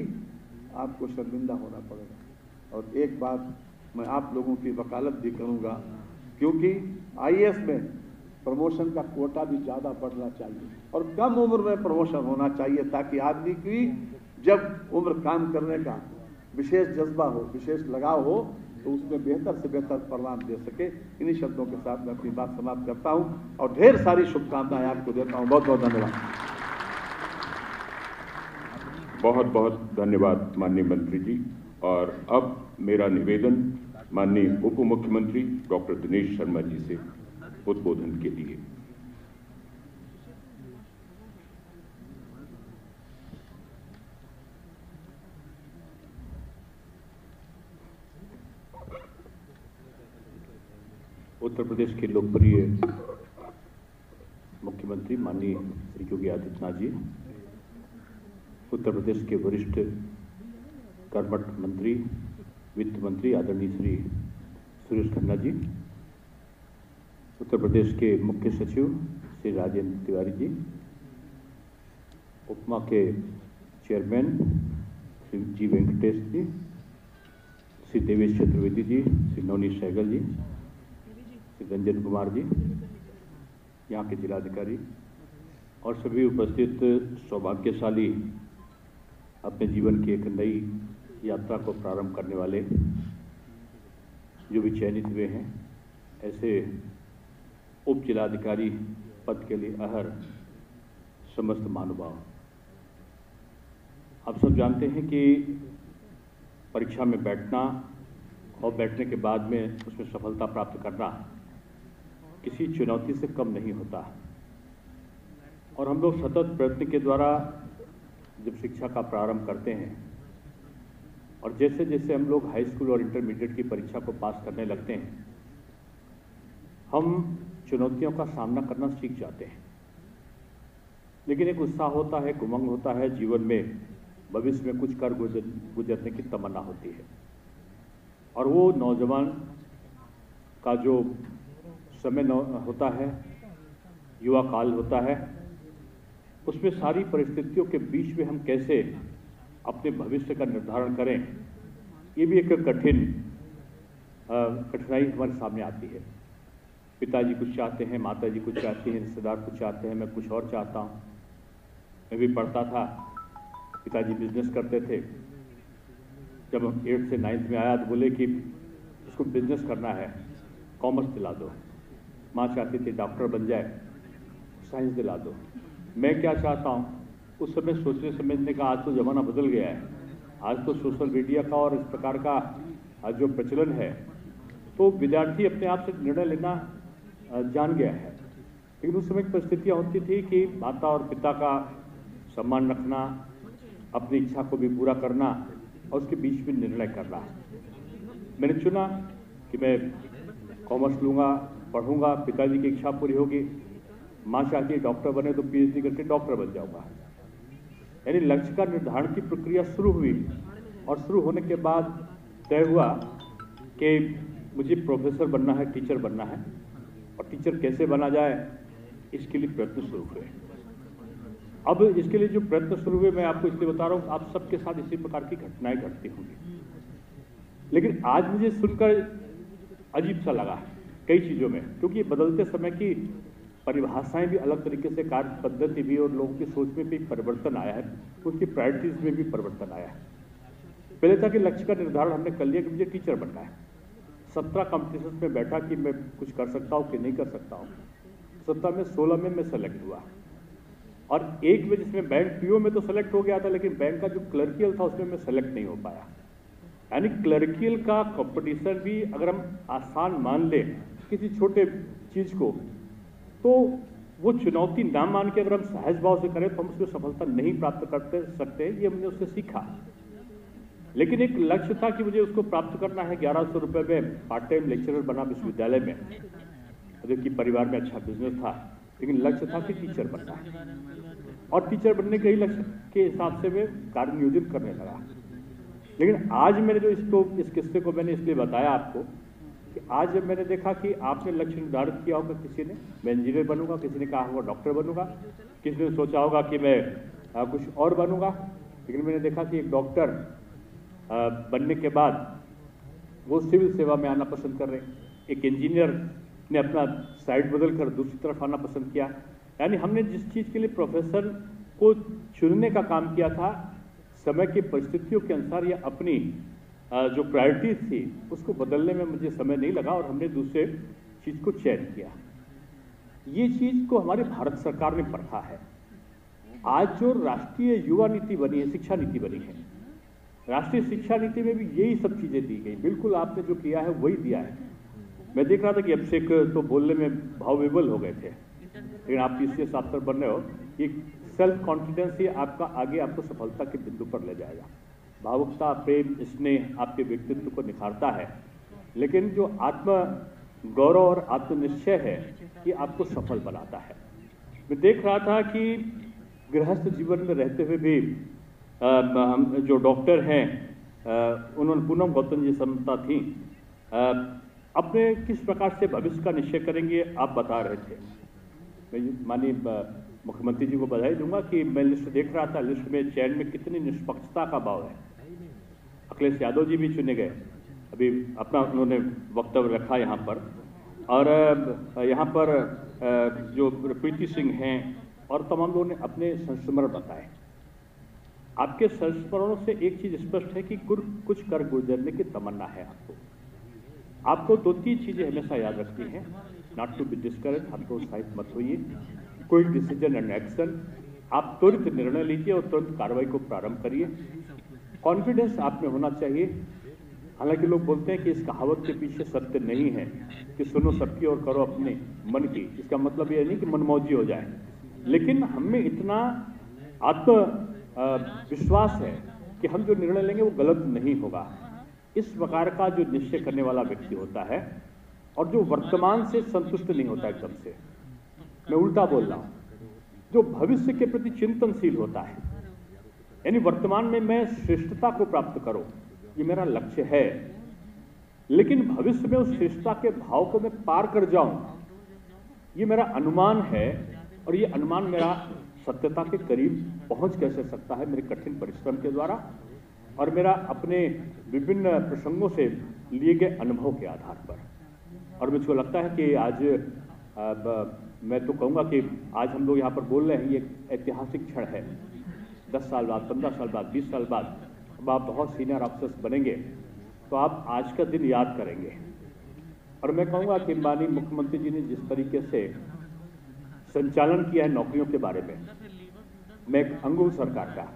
आपको शर्मिंदा होना पड़ेगा। और एक बात मैं आप लोगों की वकालत भी करूंगा, क्योंकि आईएएस में प्रमोशन का कोटा भी ज़्यादा बढ़ना चाहिए और कम उम्र में प्रमोशन होना चाहिए, ताकि आदमी की जब उम्र काम करने का विशेष जज्बा हो, विशेष लगाव हो, तो उसमें बेहतर से बेहतर परिणाम दे सके। इन्हीं शब्दों के साथ मैं अपनी बात समाप्त करता हूं और ढेर सारी शुभकामनाएं आपको देता हूं। बहुत बहुत धन्यवाद। बहुत बहुत धन्यवाद माननीय मंत्री जी। और अब मेरा निवेदन माननीय उप मुख्यमंत्री डॉक्टर दिनेश शर्मा जी से उद्बोधन के लिए। उत्तर प्रदेश के लोकप्रिय मुख्यमंत्री माननीय श्री योगी आदित्यनाथ जी, उत्तर प्रदेश के वरिष्ठ कर्मठ मंत्री, वित्त मंत्री आदरणीय श्री सुरेश खन्ना जी, उत्तर प्रदेश के मुख्य सचिव श्री राजेंद्र तिवारी जी, उपमा के चेयरमैन श्री जी वेंकटेश जी, श्री देवेश चतुर्वेदी जी, श्री नवनीत सहगल जी, श्री रंजन कुमार जी, यहाँ के जिलाधिकारी और सभी उपस्थित सौभाग्यशाली अपने जीवन की एक नई यात्रा को प्रारंभ करने वाले जो भी चयनित हुए हैं, ऐसे उप जिलाधिकारी पद के लिए अहर समस्त महानुभाव। आप सब जानते हैं कि परीक्षा में बैठना और बैठने के बाद में उसमें सफलता प्राप्त करना किसी चुनौती से कम नहीं होता और हम लोग सतत प्रयत्न के द्वारा जब शिक्षा का प्रारंभ करते हैं और जैसे जैसे हम लोग हाई स्कूल और इंटरमीडिएट की परीक्षा को पास करने लगते हैं, हम चुनौतियों का सामना करना सीख जाते हैं। लेकिन एक उत्साह होता है, उमंग होता है, जीवन में भविष्य में कुछ कर गुजरने की तमन्ना होती है और वो नौजवान का जो समय होता है, युवा काल होता है, उसमें सारी परिस्थितियों के बीच में हम कैसे अपने भविष्य का निर्धारण करें, ये भी एक कठिनाई हमारे सामने आती है। पिताजी कुछ चाहते हैं, माताजी कुछ चाहती हैं, रिश्तेदार कुछ चाहते हैं, मैं कुछ और चाहता हूँ। मैं भी पढ़ता था, पिताजी बिजनेस करते थे। जब हम 8th से 9th में आया तो बोले कि इसको बिजनेस करना है, कॉमर्स दिला दो। माँ चाहती थी डॉक्टर बन जाए, साइंस दिला दो। मैं क्या चाहता हूँ, उस समय सोचने समझने का आज तो ज़माना बदल गया है। आज तो सोशल मीडिया का और इस प्रकार का जो प्रचलन है, तो विद्यार्थी अपने आप से निर्णय लेना जान गया है। लेकिन उस समय परिस्थितियाँ होती थी कि माता और पिता का सम्मान रखना, अपनी इच्छा को भी पूरा करना और उसके बीच में निर्णय करना। मैंने चुना कि मैं कॉमर्स लूँगा, पढ़ूंगा, पिताजी की इच्छा पूरी होगी। माँ चाहती है डॉक्टर बने तो PhD करके डॉक्टर बन जाऊँगा। यानी लक्ष्य का निर्धारण की प्रक्रिया शुरू हुई और शुरू होने के बाद तय हुआ कि मुझे प्रोफेसर बनना है, टीचर बनना है। और टीचर कैसे बना जाए, इसके लिए प्रयत्न शुरू हुए। अब इसके लिए जो प्रयत्न शुरू हुए, मैं आपको इसलिए बता रहा हूँ, आप सबके साथ इसी प्रकार की घटनाएं घटती होंगी। लेकिन आज मुझे सुनकर अजीब सा लगा कई चीज़ों में, क्योंकि ये बदलते समय की परिभाषाएं भी अलग तरीके से, कार्य पद्धति भी और लोगों की सोच में भी परिवर्तन आया है, उनकी प्रायोरिटीज में भी परिवर्तन आया है। पहले था कि लक्ष्य का निर्धारण हमने कर लिया कि मुझे टीचर बनना है। 17 कॉम्पिटिशन में बैठा कि मैं कुछ कर सकता हूँ कि नहीं कर सकता हूँ। 17 में 16 में मैं सेलेक्ट हुआ और एक में जिसमें बैंक PO में तो सेलेक्ट हो गया था, लेकिन बैंक का जो क्लर्कियल था उसमें मैं सेलेक्ट नहीं हो पाया। यानी क्लर्कियल का कंपटीशन भी अगर हम आसान मान लें किसी छोटे चीज़ को, तो वो चुनौती ना मान के अगर हम सहज भाव से करें तो हम उसमें सफलता नहीं प्राप्त करते सकते। ये हमने उससे सीखा। लेकिन एक लक्ष्य था कि मुझे उसको प्राप्त करना है। 1100 रुपये में पार्ट टाइम लेक्चरर बना विश्वविद्यालय में, जबकि परिवार में अच्छा बिजनेस था, लेकिन लक्ष्य था कि टीचर बनना है। और टीचर बनने के ही लक्ष्य के हिसाब से मैं कार्य नियोजित करने लगा। लेकिन आज मैंने जो इस किस्से को मैंने इसलिए बताया आपको कि आज जब मैंने देखा कि आपने लक्ष्य निर्धारित किया होगा, किसी ने मैं इंजीनियर बनूंगा, किसी ने कहा होगा डॉक्टर बनूंगा, किसी ने सोचा होगा कि मैं कुछ और बनूंगा। लेकिन मैंने देखा कि एक डॉक्टर बनने के बाद वो सिविल सेवा में आना पसंद कर रहे हैं। एक इंजीनियर ने अपना साइड बदल कर दूसरी तरफ आना पसंद किया। यानी हमने जिस चीज़ के लिए प्रोफेसर को चुनने का काम किया था, समय की परिस्थितियों के अनुसार या अपनी जो प्रायोरिटीज थी उसको बदलने में मुझे समय नहीं लगा और हमने दूसरे चीज़ को चयन किया। ये चीज़ को हमारे भारत सरकार ने परखा है। आज जो राष्ट्रीय युवा नीति बनी है, शिक्षा नीति बनी है, राष्ट्रीय शिक्षा नीति में भी यही सब चीज़ें दी गई। बिल्कुल आपने जो किया है वही दिया है। मैं देख रहा था कि अभिषेक तो बोलने में भावविवल हो गए थे, लेकिन आप PCS अफसर बन रहे हो, ये सेल्फ कॉन्फिडेंस ही आपका आगे आपको सफलता के बिंदु पर ले जाएगा। भावुकता, प्रेम, स्नेह आपके व्यक्तित्व को निखारता है, लेकिन जो आत्म गौरव और आत्मनिश्चय है ये आपको सफल बनाता है। मैं देख रहा था कि गृहस्थ जीवन में रहते हुए भी हम जो डॉक्टर हैं उन्होंने, पूनम गौतम जी समता थी, अपने किस प्रकार से भविष्य का निश्चय करेंगे आप बता रहे थे। मैं माननीय मुख्यमंत्री जी को बधाई दूंगा कि मैं लिस्ट देख रहा था, लिस्ट में चयन में कितनी निष्पक्षता का भाव है। अखिलेश यादव जी भी चुने गए, अभी अपना उन्होंने वक्तव्य रखा यहाँ पर, और यहाँ पर जो प्रीति सिंह हैं और तमाम लोगों ने अपने संस्मरण बताए। आपके संस्मरणों से एक चीज स्पष्ट है कि कुछ कर गुजरने की तमन्ना है आपको 2-3 चीजें हमेशा याद रखनी है। नॉट टू बी डिस्करेज, हतोत्साहित मत होइए। क्विक डिसीजन एंड एक्शन, आप तुरंत निर्णय लीजिए और तुरंत कार्रवाई को प्रारंभ करिए। कॉन्फिडेंस आप में होना चाहिए। हालांकि लोग बोलते हैं कि इस कहावत के पीछे सत्य नहीं है कि सुनो सबकी और करो अपने मन की। इसका मतलब यह नहीं कि मनमौजी हो जाए, लेकिन हमें इतना आत्म विश्वास है कि हम जो निर्णय लेंगे वो गलत नहीं होगा। इस प्रकार का जो निश्चय करने वाला व्यक्ति होता है और जो वर्तमान से संतुष्ट नहीं होता एकदम से, मैं उल्टा बोल रहा हूं, जो भविष्य के प्रति चिंतनशील होता है, यानी वर्तमान में मैं श्रेष्ठता को प्राप्त करूं, ये मेरा लक्ष्य है। लेकिन भविष्य में उस श्रेष्ठता के भाव को मैं पार कर जाऊं, ये मेरा अनुमान है। और ये अनुमान मेरा सत्यता के करीब पहुंच कैसे सकता है? मेरे कठिन परिश्रम के द्वारा और मेरा अपने विभिन्न प्रसंगों से लिए गए अनुभव के आधार पर। और मुझको लगता है कि आज मैं तो कहूँगा कि आज हम लोग यहाँ पर बोल रहे हैं, ये ऐतिहासिक क्षण है। 10 साल बाद, 15 साल बाद, 20 साल बाद अब आप बहुत सीनियर ऑफिसर्स बनेंगे तो आप आज का दिन याद करेंगे। और मैं कहूँगा कि माननीय मुख्यमंत्री जी ने जिस तरीके से संचालन किया है नौकरियों के बारे में, मैं एक अंग हूँ सरकार का,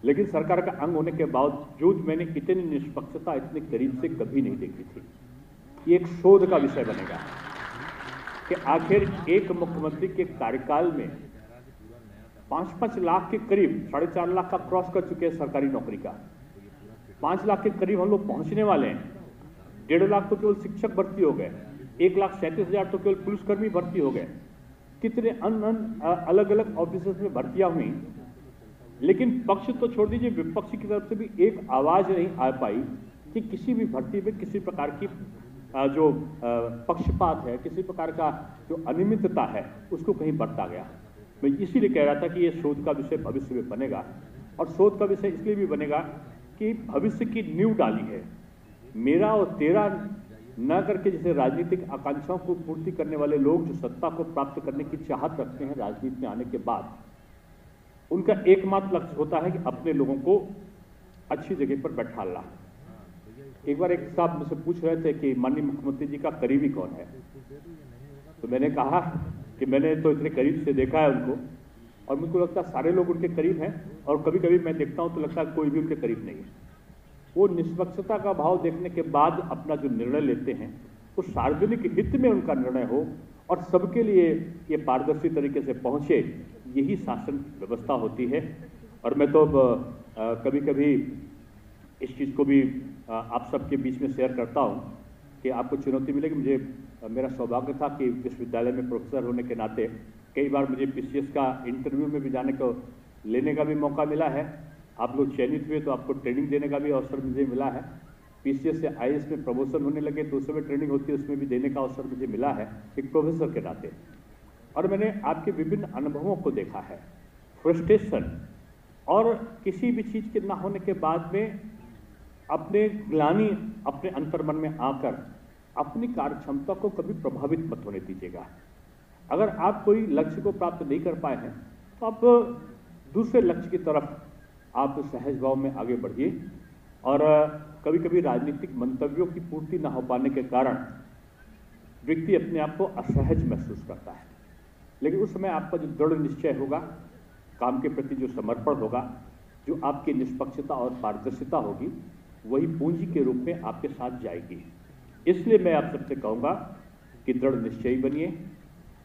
लेकिन सरकार का अंग होने के बावजूद मैंने इतनी निष्पक्षता इतने करीब से कभी नहीं देखी थी। ये एक शोध का विषय बनेगा कि आखिर एक मुख्यमंत्री के कार्यकाल में 5-5 लाख के करीब, 4.5 लाख का क्रॉस कर चुके हैं सरकारी नौकरी का, 5 लाख के करीब हम लोग पहुंचने वाले हैं। 1.5 लाख तो केवल शिक्षक भर्ती हो गए, 1,37,000 तो केवल पुलिसकर्मी भर्ती हो गए, कितने अलग अलग ऑफिसर्स में भर्तियां हुई। लेकिन पक्ष तो छोड़ दीजिए, विपक्ष की तरफ से भी एक आवाज नहीं आ पाई कि किसी भी भर्ती में किसी प्रकार की जो पक्षपात है, किसी प्रकार का जो अनियमितता है, उसको कहीं बरता गया। मैं इसीलिए कह रहा था कि ये शोध का विषय भविष्य में बनेगा। और शोध का विषय इसलिए भी बनेगा कि भविष्य की नींव डाली है। मेरा और तेरा न करके जैसे राजनीतिक आकांक्षाओं को पूर्ति करने वाले लोग जो सत्ता को प्राप्त करने की चाहत रखते हैं राजनीति में आने के बाद, उनका एकमात्र लक्ष्य होता है कि अपने लोगों को अच्छी जगह पर बैठाना। एक बार एक साहब मुझसे पूछ रहे थे कि माननीय मुख्यमंत्री जी का करीबी कौन है, तो मैंने कहा कि मैंने तो इतने करीब से देखा है उनको और मुझको लगता है सारे लोग उनके करीब हैं, और कभी कभी मैं देखता हूं तो लगता है कोई भी उनके करीब नहीं है। वो निष्पक्षता का भाव देखने के बाद अपना जो निर्णय लेते हैं वो सार्वजनिक हित में उनका निर्णय हो और सबके लिए ये पारदर्शी तरीके से पहुंचे, यही शासन व्यवस्था होती है। और मैं तो कभी कभी इस चीज़ को भी आप सबके बीच में शेयर करता हूं कि आपको चुनौती मिलेगी। मेरा सौभाग्य था कि विश्वविद्यालय में प्रोफेसर होने के नाते कई बार मुझे पीसीएस का इंटरव्यू में भी जाने को लेने का भी मौका मिला है। आप लोग चयनित हुए तो आपको ट्रेनिंग देने का भी अवसर मुझे मिला है। पीसीएस से आईएएस में प्रमोशन होने लगे तो उस समय ट्रेनिंग होती है, उसमें भी देने का अवसर मुझे मिला है एक प्रोफेसर के नाते। और मैंने आपके विभिन्न अनुभवों को देखा है। फ्रस्ट्रेशन और किसी भी चीज़ के ना होने के बाद में अपने ग्लानि अपने अंतर्मन में आकर अपनी कार्य क्षमता को कभी प्रभावित मत होने दीजिएगा। अगर आप कोई लक्ष्य को प्राप्त नहीं कर पाए हैं तो आप दूसरे लक्ष्य की तरफ आप सहज भाव में आगे बढ़िए। और कभी कभी राजनीतिक मंतव्यों की पूर्ति न हो पाने के कारण व्यक्ति अपने आप को असहज महसूस करता है, लेकिन उस समय आपका जो दृढ़ निश्चय होगा, काम के प्रति जो समर्पण होगा, जो आपकी निष्पक्षता और पारदर्शिता होगी, वही पूंजी के रूप में आपके साथ जाएगी। इसलिए मैं आप सबसे कहूँगा कि दृढ़ निश्चयी बनिए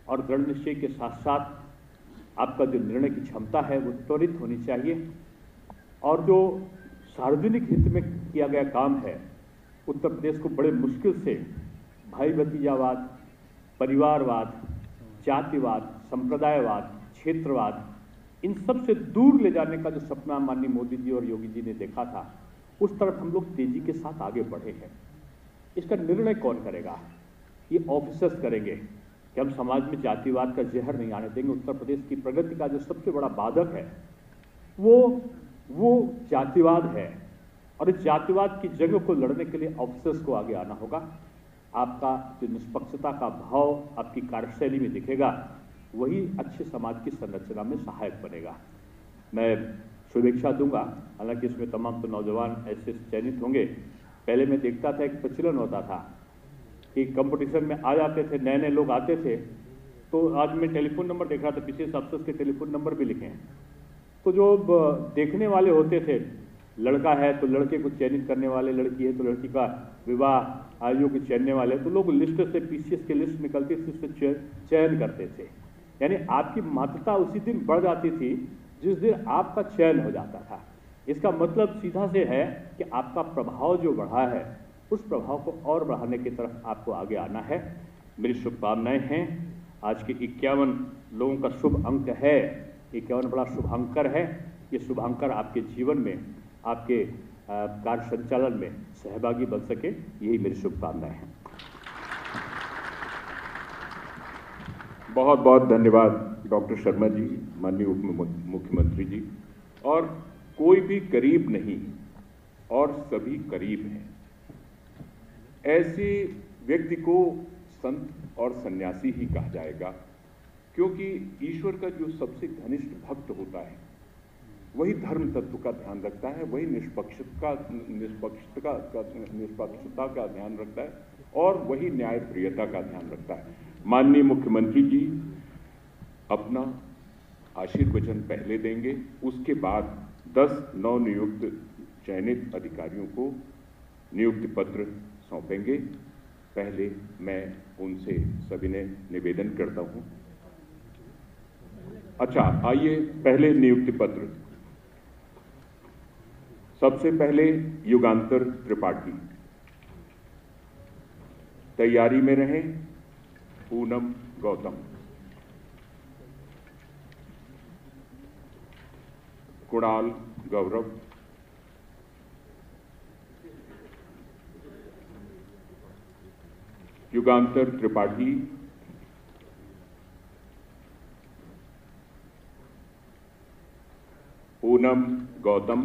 और दृढ़ निश्चय के साथ साथ आपका जो निर्णय की क्षमता है वो त्वरित होनी चाहिए। और जो सार्वजनिक हित में किया गया काम है, उत्तर प्रदेश को बड़े मुश्किल से भाई भतीजावाद, परिवारवाद, जातिवाद, संप्रदायवाद, क्षेत्रवाद, इन सब से दूर ले जाने का जो सपना माननीय मोदी जी और योगी जी ने देखा था, उस तरफ हम लोग तेजी के साथ आगे बढ़े हैं। इसका निर्णय कौन करेगा? ये ऑफिसर्स करेंगे कि हम समाज में जातिवाद का जहर नहीं आने देंगे। उत्तर प्रदेश की प्रगति का जो सबसे बड़ा बाधक है वो जातिवाद है, और इस जातिवाद की जंग को लड़ने के लिए ऑफिसर्स को आगे आना होगा। आपका जो निष्पक्षता का भाव आपकी कार्यशैली में दिखेगा, वही अच्छे समाज की संरचना में सहायक बनेगा। मैं शुभेच्छा दूंगा। हालांकि इसमें तमाम तो नौजवान ऐसे चयनित होंगे। पहले मैं देखता था एक प्रचलन होता था कि कंपटीशन में आ जाते थे, नए नए लोग आते थे, तो आज मैं टेलीफोन नंबर देख रहा था, पीसीएस अफसर्स के टेलीफोन नंबर भी लिखे हैं। तो जो देखने वाले होते थे, लड़का है तो लड़के को चयनित करने वाले, लड़की है तो लड़की का विवाह आयु को चयनने वाले, तो लोग लिस्ट से पीसीएस की लिस्ट निकलती थी, उससे चयन करते थे। यानी आपकी महत्ता उसी दिन बढ़ जाती थी जिस दिन आपका चयन हो जाता था। इसका मतलब सीधा से है कि आपका प्रभाव जो बढ़ा है, उस प्रभाव को और बढ़ाने की तरफ आपको आगे आना है। मेरी शुभकामनाएं हैं। आज के 51 लोगों का शुभ अंक है, 51 बड़ा शुभांकर है। ये शुभांकर आपके जीवन में, आपके कार्य संचालन में सहभागी बन सके, यही मेरी शुभकामनाएं हैं। बहुत बहुत धन्यवाद डॉक्टर शर्मा जी, माननीय उप मुख्यमंत्री जी। और कोई भी करीब नहीं और सभी करीब हैं, ऐसे व्यक्ति को संत और सन्यासी ही कहा जाएगा, क्योंकि ईश्वर का जो सबसे घनिष्ठ भक्त होता है वही धर्म तत्व का ध्यान रखता है, वही निष्पक्षता का ध्यान रखता है और वही न्यायप्रियता का ध्यान रखता है। माननीय मुख्यमंत्री जी अपना आशीर्वचन पहले देंगे, उसके बाद 10 नवनियुक्त चयनित अधिकारियों को नियुक्ति पत्र सौंपेंगे। पहले मैं उनसे सविनय निवेदन करता हूं। अच्छा, आइए पहले नियुक्ति पत्र। सबसे पहले युगांतर त्रिपाठी, तैयारी में रहें। पूनम गौतम, कुणाल गौरव, युगांतर त्रिपाठी, पूनम गौतम।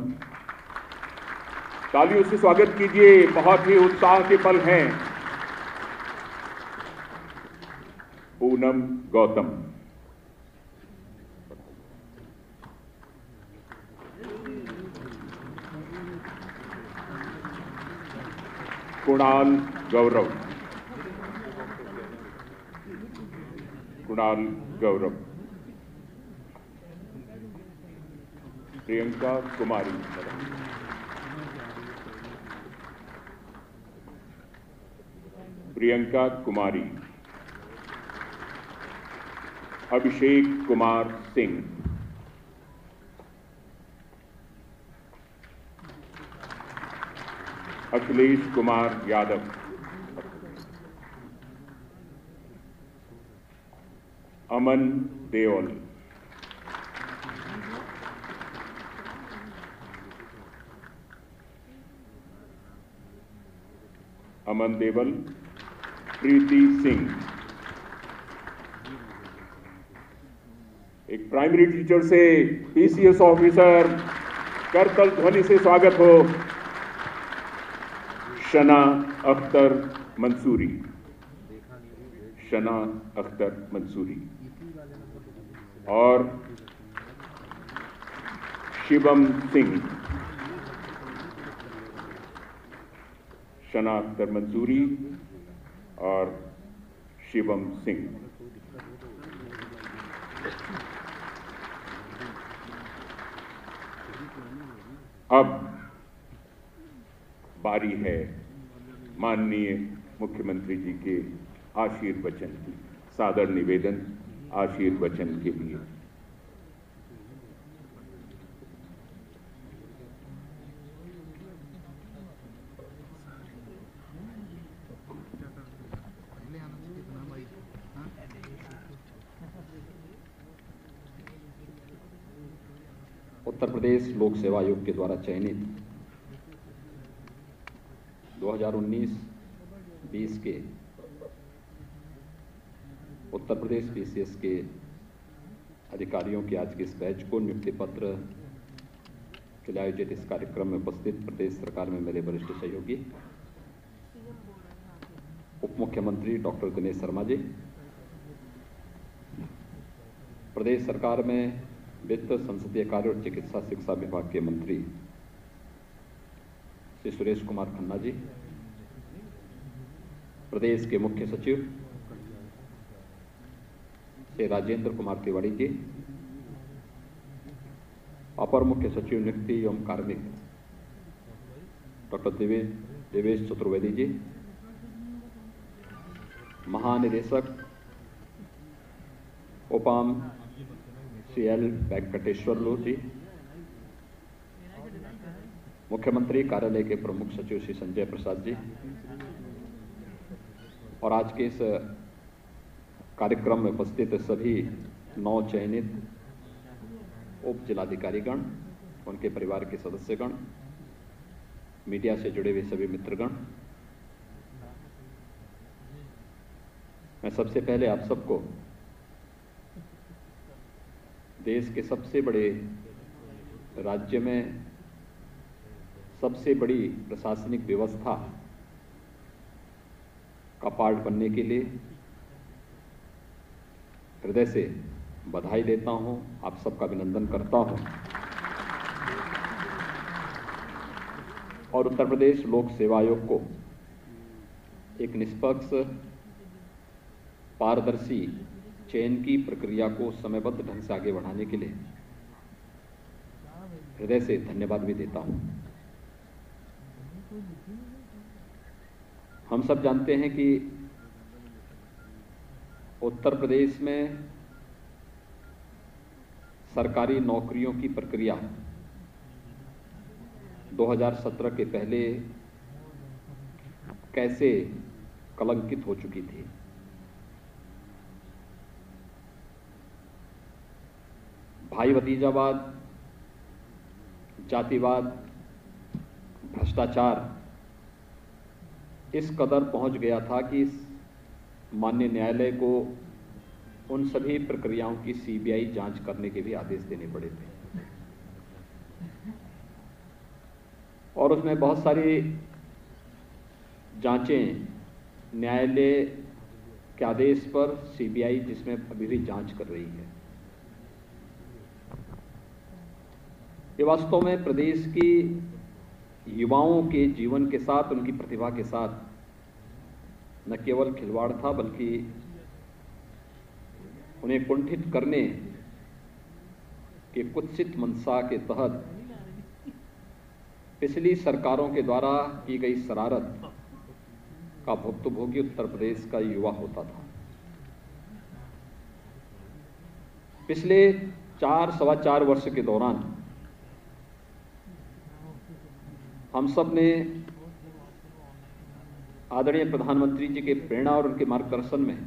तालियों से स्वागत कीजिए, बहुत ही उत्साह के पल हैं। पूनम गौतम, कुणाल गौरव, कुणाल गौरव, प्रियंका कुमारी, प्रियंका कुमारी, अभिषेक कुमार सिंह, अखिलेश कुमार यादव, अमन देओल, अमन देवल, प्रीति सिंह। एक प्राइमरी टीचर से पीसीएस ऑफिसर, करतल ध्वनि से स्वागत हो। शना अख्तर मंसूरी, शना अख्तर मंसूरी और शिवम सिंह। शना अख्तर मंसूरी और शिवम सिंह। अब बारी है माननीय मुख्यमंत्री जी के आशीर्वचन की। सादर निवेदन आशीर्वचन के लिए। उत्तर प्रदेश लोक सेवा आयोग के द्वारा चयनित 2019-20 के उत्तर प्रदेश पीसीएस के अधिकारियों की आज के इस बैच को नियुक्ति पत्र के लिए आयोजित इस कार्यक्रम में उपस्थित प्रदेश सरकार में मेरे वरिष्ठ सहयोगी उप मुख्यमंत्री डॉक्टर दिनेश शर्मा जी, प्रदेश सरकार में वित्त, संसदीय कार्य और चिकित्सा शिक्षा विभाग के मंत्री श्री सुरेश कुमार खन्ना जी, प्रदेश के मुख्य सचिव श्री राजेंद्र कुमार तिवारी जी, अपर मुख्य सचिव नियुक्ति एवं कार्मिक डॉक्टर देवेश चतुर्वेदी जी, महानिदेशक उपाम श्री एल वेंकटेश्वरलू जी, मुख्यमंत्री कार्यालय के प्रमुख सचिव श्री संजय प्रसाद जी और आज के इस कार्यक्रम में उपस्थित सभी 9 चयनित उप जिलाधिकारीगण, उनके परिवार के सदस्यगण, मीडिया से जुड़े हुए सभी मित्रगण, मैं सबसे पहले आप सबको देश के सबसे बड़े राज्य में सबसे बड़ी प्रशासनिक व्यवस्था का पार्ट बनने के लिए हृदय से बधाई देता हूं, आप सबका अभिनंदन करता हूं और उत्तर प्रदेश लोक सेवा आयोग को एक निष्पक्ष पारदर्शी चयन की प्रक्रिया को समयबद्ध ढंग से आगे बढ़ाने के लिए हृदय से धन्यवाद भी देता हूं। हम सब जानते हैं कि उत्तर प्रदेश में सरकारी नौकरियों की प्रक्रिया 2017 के पहले कैसे कलंकित हो चुकी थी। भाई भतीजावाद, जातिवाद, भ्रष्टाचार इस कदर पहुंच गया था कि माननीय न्यायालय को उन सभी प्रक्रियाओं की सीबीआई जांच करने के भी आदेश देने पड़े थे और उसमें बहुत सारी जांचें न्यायालय के आदेश पर सीबीआई जिसमें अभी भी जांच कर रही है। ये वास्तव में प्रदेश की युवाओं के जीवन के साथ, उनकी प्रतिभा के साथ न केवल खिलवाड़ था बल्कि उन्हें कुंठित करने के कुत्सित मंशा के तहत पिछली सरकारों के द्वारा की गई शरारत का भुक्तभोगी उत्तर प्रदेश का युवा होता था। पिछले 4-4.25 वर्ष के दौरान हम सब ने आदरणीय प्रधानमंत्री जी के प्रेरणा और उनके मार्गदर्शन में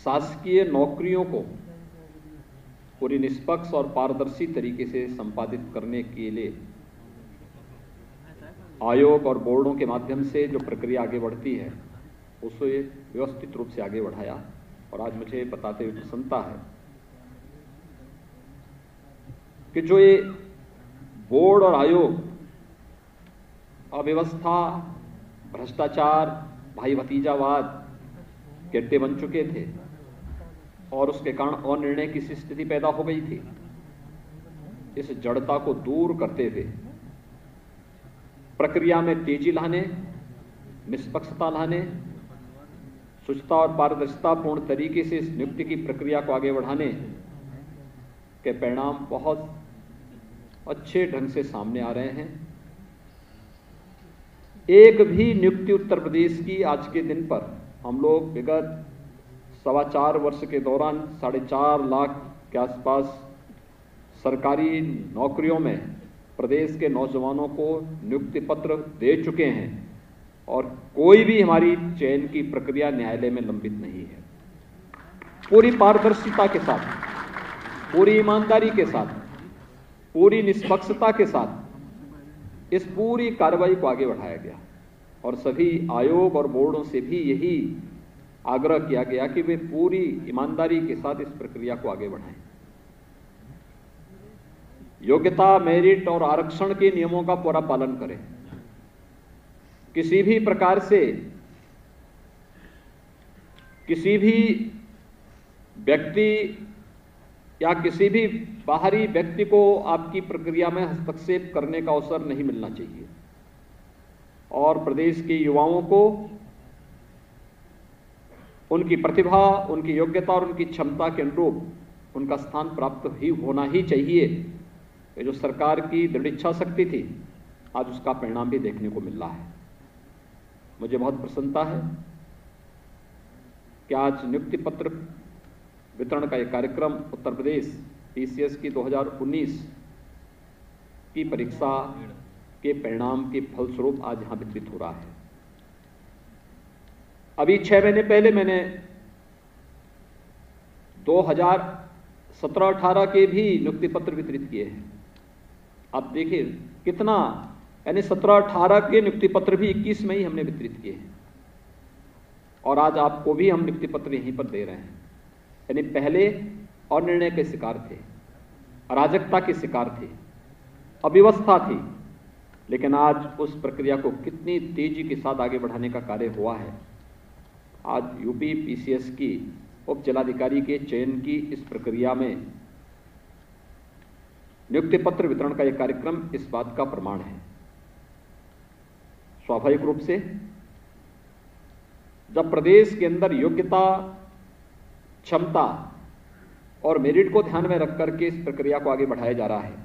शासकीय नौकरियों को पूरी निष्पक्ष और पारदर्शी तरीके से संपादित करने के लिए आयोग और बोर्डों के माध्यम से जो प्रक्रिया आगे बढ़ती है उसे व्यवस्थित रूप से आगे बढ़ाया और आज मुझे बताते हुए प्रसन्नता है कि जो ये बोर्ड और आयोग अव्यवस्था, भ्रष्टाचार, भाई भतीजावाद के अड्डे बन चुके थे और उसके कारण अनिर्णय की स्थिति पैदा हो गई थी। इस जड़ता को दूर करते हुए प्रक्रिया में तेजी लाने, निष्पक्षता लाने, शुचिता और पारदर्शिता पूर्ण तरीके से इस नियुक्ति की प्रक्रिया को आगे बढ़ाने के परिणाम बहुत अच्छे ढंग से सामने आ रहे हैं। एक भी नियुक्ति उत्तर प्रदेश की आज के दिन पर हम लोग विगत 4.25 वर्ष के दौरान 4.5 लाख के आसपास सरकारी नौकरियों में प्रदेश के नौजवानों को नियुक्ति पत्र दे चुके हैं और कोई भी हमारी चयन की प्रक्रिया न्यायालय में लंबित नहीं है। पूरी पारदर्शिता के साथ, पूरी ईमानदारी के साथ, पूरी निष्पक्षता के साथ इस पूरी कार्रवाई को आगे बढ़ाया गया और सभी आयोग और बोर्डों से भी यही आग्रह किया गया कि वे पूरी ईमानदारी के साथ इस प्रक्रिया को आगे बढ़ाएं। योग्यता, मेरिट और आरक्षण के नियमों का पूरा पालन करें। किसी भी प्रकार से किसी भी व्यक्ति या किसी भी बाहरी व्यक्ति को आपकी प्रक्रिया में हस्तक्षेप करने का अवसर नहीं मिलना चाहिए और प्रदेश के युवाओं को उनकी प्रतिभा, उनकी योग्यता और उनकी क्षमता के अनुरूप उनका स्थान प्राप्त ही होना ही चाहिए। ये जो सरकार की दृढ़ इच्छा शक्ति थी, आज उसका परिणाम भी देखने को मिल रहा है। मुझे बहुत प्रसन्नता है कि आज नियुक्ति पत्र वितरण का एक कार्यक्रम उत्तर प्रदेश पीसीएस की 2019 की परीक्षा के परिणाम के फलस्वरूप आज यहां वितरित हो रहा है। अभी 6 महीने पहले मैंने 2017-18 के भी नियुक्ति पत्र वितरित किए हैं। आप देखिए कितना, यानी 17-18 के नियुक्ति पत्र भी 21 में ही हमने वितरित किए हैं, और आज आपको भी हम नियुक्ति पत्र यहीं पर दे रहे हैं। यानी पहले अनिर्णय के शिकार थे, अराजकता के शिकार थे, अव्यवस्था थी, लेकिन आज उस प्रक्रिया को कितनी तेजी के साथ आगे बढ़ाने का कार्य हुआ है। आज यूपी पीसीएस की उप जिलाधिकारी के चयन की इस प्रक्रिया में नियुक्ति पत्र वितरण का यह कार्यक्रम इस बात का प्रमाण है। स्वाभाविक रूप से जब प्रदेश के अंदर योग्यता, क्षमता और मेरिट को ध्यान में रख करके इस प्रक्रिया को आगे बढ़ाया जा रहा है,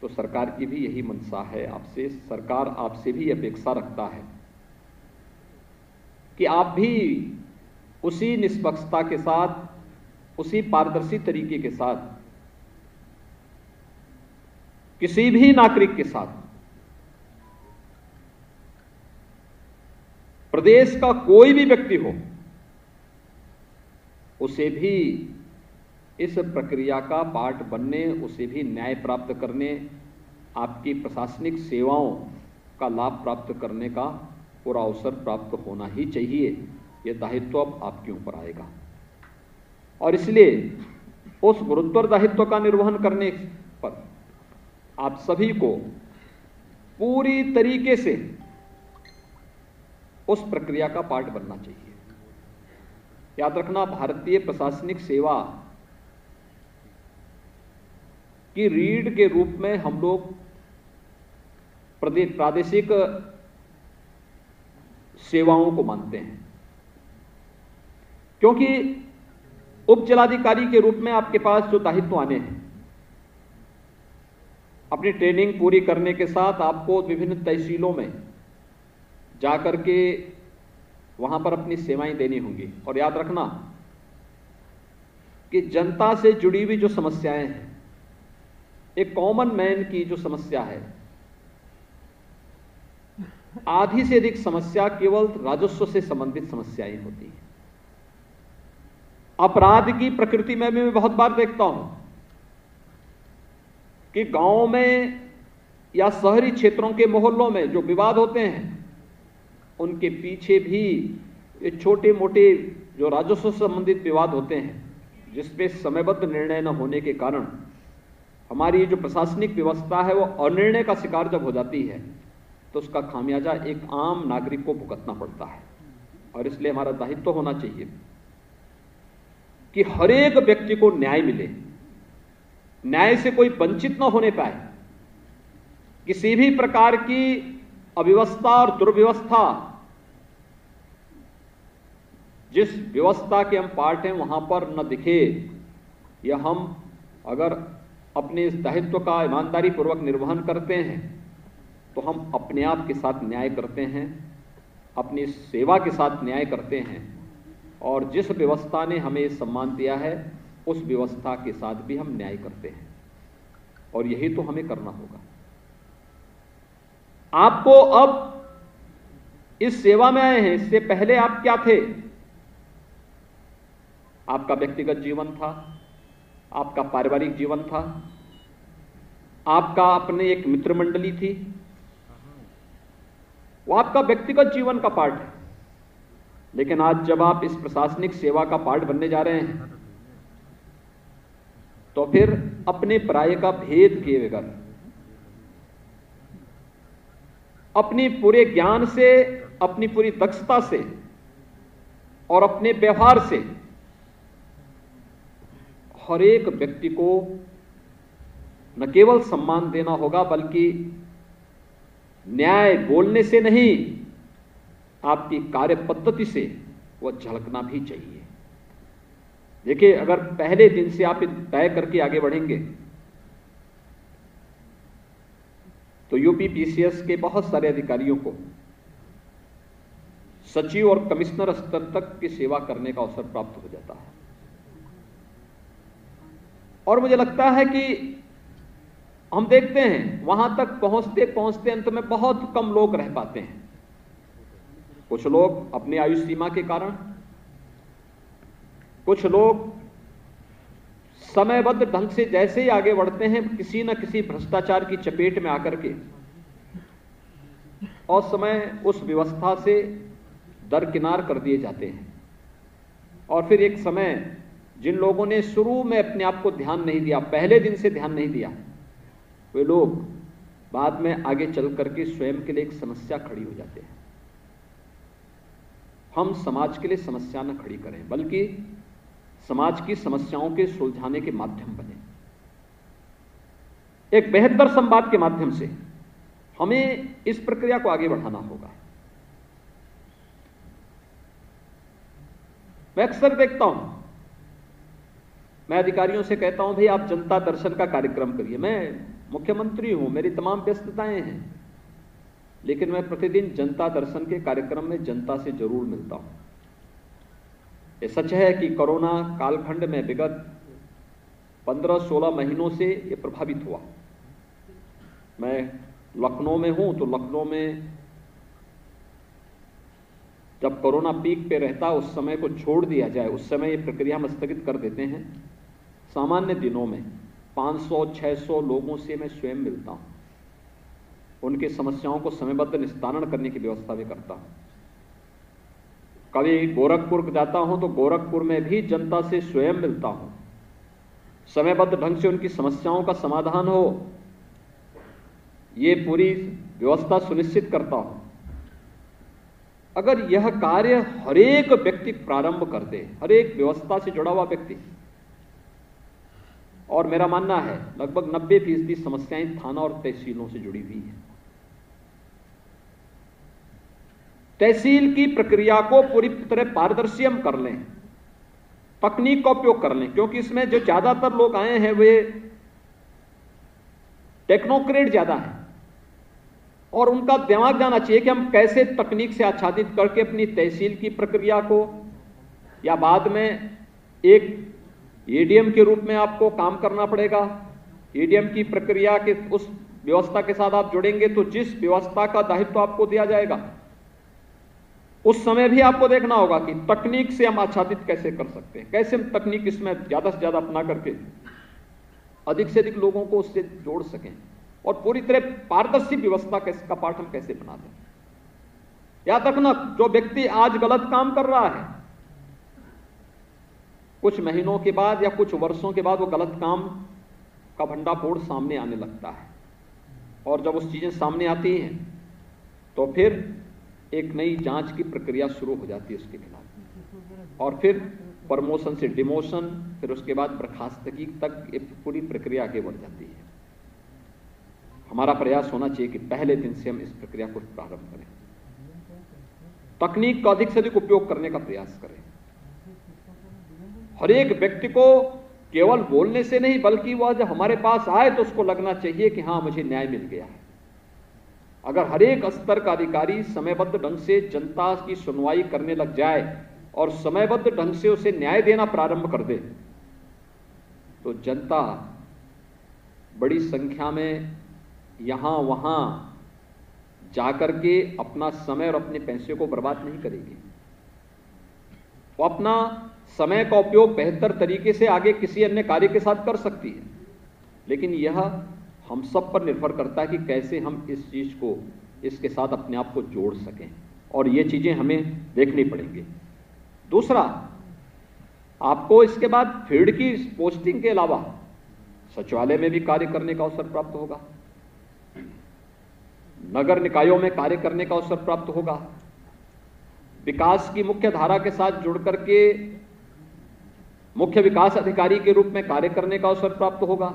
तो सरकार की भी यही मंशा है आपसे, सरकार आपसे भी अपेक्षा रखता है कि आप भी उसी निष्पक्षता के साथ, उसी पारदर्शी तरीके के साथ किसी भी नागरिक के साथ, प्रदेश का कोई भी व्यक्ति हो, उसे भी इस प्रक्रिया का पार्ट बनने, उसे भी न्याय प्राप्त करने, आपकी प्रशासनिक सेवाओं का लाभ प्राप्त करने का पूरा अवसर प्राप्त होना ही चाहिए। यह दायित्व अब आपके ऊपर आएगा, और इसलिए उस गुरुत्वर दायित्व का निर्वहन करने पर आप सभी को पूरी तरीके से उस प्रक्रिया का पार्ट बनना चाहिए। याद रखना, भारतीय प्रशासनिक सेवा की रीढ़ के रूप में हम लोग प्रादेशिक सेवाओं को मानते हैं, क्योंकि उप जिलाधिकारी के रूप में आपके पास जो दायित्व आने हैं, अपनी ट्रेनिंग पूरी करने के साथ आपको विभिन्न तहसीलों में जाकर के वहां पर अपनी सेवाएं देनी होंगी। और याद रखना कि जनता से जुड़ी हुई जो समस्याएं हैं, एक कॉमन मैन की जो समस्या है, आधी से अधिक समस्या केवल राजस्व से संबंधित समस्याएं होती हैं। अपराध की प्रकृति में मैं बहुत बार देखता हूं कि गांव में या शहरी क्षेत्रों के मोहल्लों में जो विवाद होते हैं, उनके पीछे भी ये छोटे मोटे जो राजस्व से संबंधित विवाद होते हैं, जिसपे समयबद्ध निर्णय न होने के कारण हमारी जो प्रशासनिक व्यवस्था है वो अनिर्णय का शिकार जब हो जाती है, तो उसका खामियाजा एक आम नागरिक को भुगतना पड़ता है। और इसलिए हमारा दायित्व होना चाहिए कि हर एक व्यक्ति को न्याय मिले, न्याय से कोई वंचित न होने पाए, किसी भी प्रकार की अव्यवस्था और दुर्व्यवस्था, जिस व्यवस्था के हम पार्ट हैं वहां पर न दिखे। या हम अगर अपने इस दायित्व का ईमानदारी पूर्वक निर्वहन करते हैं तो हम अपने आप के साथ न्याय करते हैं, अपनी सेवा के साथ न्याय करते हैं, और जिस व्यवस्था ने हमें सम्मान दिया है उस व्यवस्था के साथ भी हम न्याय करते हैं, और यही तो हमें करना होगा। आपको अब इस सेवा में आए हैं, इससे पहले आप क्या थे? आपका व्यक्तिगत जीवन था, आपका पारिवारिक जीवन था, आपका अपने एक मित्र मंडली थी, वो आपका व्यक्तिगत जीवन का पार्ट है। लेकिन आज जब आप इस प्रशासनिक सेवा का पार्ट बनने जा रहे हैं, तो फिर अपने पराये का भेद किए बगैर, अपनी पूरे ज्ञान से, अपनी पूरी दक्षता से और अपने व्यवहार से हर एक व्यक्ति को न केवल सम्मान देना होगा, बल्कि न्याय बोलने से नहीं, आपकी कार्य पद्धति से वह झलकना भी चाहिए। देखिए, अगर पहले दिन से आप तय करके आगे बढ़ेंगे तो यूपी पीसीएस के बहुत सारे अधिकारियों को सचिव और कमिश्नर स्तर तक की सेवा करने का अवसर प्राप्त हो जाता है। और मुझे लगता है कि हम देखते हैं वहां तक पहुंचते पहुंचते अंत में बहुत कम लोग रह पाते हैं। कुछ लोग अपनी आयु सीमा के कारण, कुछ लोग समयबद्ध ढंग से जैसे ही आगे बढ़ते हैं, किसी न किसी भ्रष्टाचार की चपेट में आकर के और समय उस व्यवस्था से दरकिनार कर दिए जाते हैं। और फिर एक समय जिन लोगों ने शुरू में अपने आप को ध्यान नहीं दिया, पहले दिन से ध्यान नहीं दिया, वे लोग बाद में आगे चल करके स्वयं के लिए एक समस्या खड़ी हो जाते हैं। हम समाज के लिए समस्या न खड़ी करें, बल्कि समाज की समस्याओं के सुलझाने के माध्यम बने। एक बेहतर संवाद के माध्यम से हमें इस प्रक्रिया को आगे बढ़ाना होगा। मैं अक्सर देखता हूं, मैं अधिकारियों से कहता हूं, भाई आप जनता दर्शन का कार्यक्रम करिए। मैं मुख्यमंत्री हूं, मेरी तमाम व्यस्तताएं हैं, लेकिन मैं प्रतिदिन जनता दर्शन के कार्यक्रम में जनता से जरूर मिलता हूं। ये सच है कि कोरोना कालखंड में विगत 15-16 महीनों से ये प्रभावित हुआ। मैं लखनऊ में हूं, तो लखनऊ में जब कोरोना पीक पे रहता, उस समय को छोड़ दिया जाए, उस समय ये प्रक्रिया हम स्थगित कर देते हैं। सामान्य दिनों में 500-600 लोगों से मैं स्वयं मिलता हूं, उनकी समस्याओं को समयबद्ध निस्तारण करने की व्यवस्था भी करता हूं। कभी गोरखपुर जाता हूं तो गोरखपुर में भी जनता से स्वयं मिलता हूं, समयबद्ध ढंग से उनकी समस्याओं का समाधान हो, ये पूरी व्यवस्था सुनिश्चित करता हूं। अगर यह कार्य हर एक व्यक्ति प्रारंभ कर दे, हर एक व्यवस्था से जुड़ा हुआ व्यक्ति, और मेरा मानना है लगभग 90% समस्याएं थाना और तहसीलों से जुड़ी हुई हैं। तहसील की प्रक्रिया को पूरी तरह पारदर्शी हम कर लें, तकनीक का उपयोग कर लें, क्योंकि इसमें जो ज्यादातर लोग आए हैं वे टेक्नोक्रेट ज्यादा है, और उनका दिमाग जाना चाहिए कि हम कैसे तकनीक से आच्छादित करके अपनी तहसील की प्रक्रिया को, या बाद में एक एडीएम के रूप में आपको काम करना पड़ेगा। एडीएम की प्रक्रिया के उस व्यवस्था के साथ आप जुड़ेंगे तो जिस व्यवस्था का दायित्व आपको दिया जाएगा, उस समय भी आपको देखना होगा कि तकनीक से हम आच्छादित कैसे कर सकते हैं, कैसे हम तकनीक इसमें ज्यादा से ज्यादा अपना करके अधिक से अधिक लोगों को उससे जोड़ सकें, और पूरी तरह पारदर्शी व्यवस्था का पाठ हम कैसे बना दें। याद रखना, जो व्यक्ति आज गलत काम कर रहा है, कुछ महीनों के बाद या कुछ वर्षों के बाद वो गलत काम का भंडाफोड़ सामने आने लगता है, और जब उस चीजें सामने आती हैं तो फिर एक नई जांच की प्रक्रिया शुरू हो जाती है उसके खिलाफ, और फिर प्रमोशन से डिमोशन, फिर उसके बाद बर्खास्तगी तक ये पूरी प्रक्रिया आगे बढ़ जाती है। हमारा प्रयास होना चाहिए कि पहले दिन से हम इस प्रक्रिया को प्रारंभ करें, तकनीक का अधिक से अधिक उपयोग करने का प्रयास करें। हर एक व्यक्ति को केवल बोलने से नहीं, बल्कि वह जब हमारे पास आए तो उसको लगना चाहिए कि हां, मुझे न्याय मिल गया है। अगर हर एक स्तर का अधिकारी समयबद्ध ढंग से जनता की सुनवाई करने लग जाए और समयबद्ध ढंग से उसे न्याय देना प्रारंभ कर दे, तो जनता बड़ी संख्या में यहां वहां जाकर के अपना समय और अपने पैसे को बर्बाद नहीं करेगी। वो अपना समय का उपयोग बेहतर तरीके से आगे किसी अन्य कार्य के साथ कर सकती है, लेकिन यह हम सब पर निर्भर करता है कि कैसे हम इस चीज को, इसके साथ अपने आप को जोड़ सकें, और ये चीजें हमें देखनी पड़ेंगी। दूसरा, आपको इसके बाद फील्ड की पोस्टिंग के अलावा सचिवालय में भी कार्य करने का अवसर प्राप्त होगा, नगर निकायों में कार्य करने का अवसर प्राप्त होगा, विकास की मुख्य धारा के साथ जुड़ करके मुख्य विकास अधिकारी के रूप में कार्य करने का अवसर प्राप्त होगा,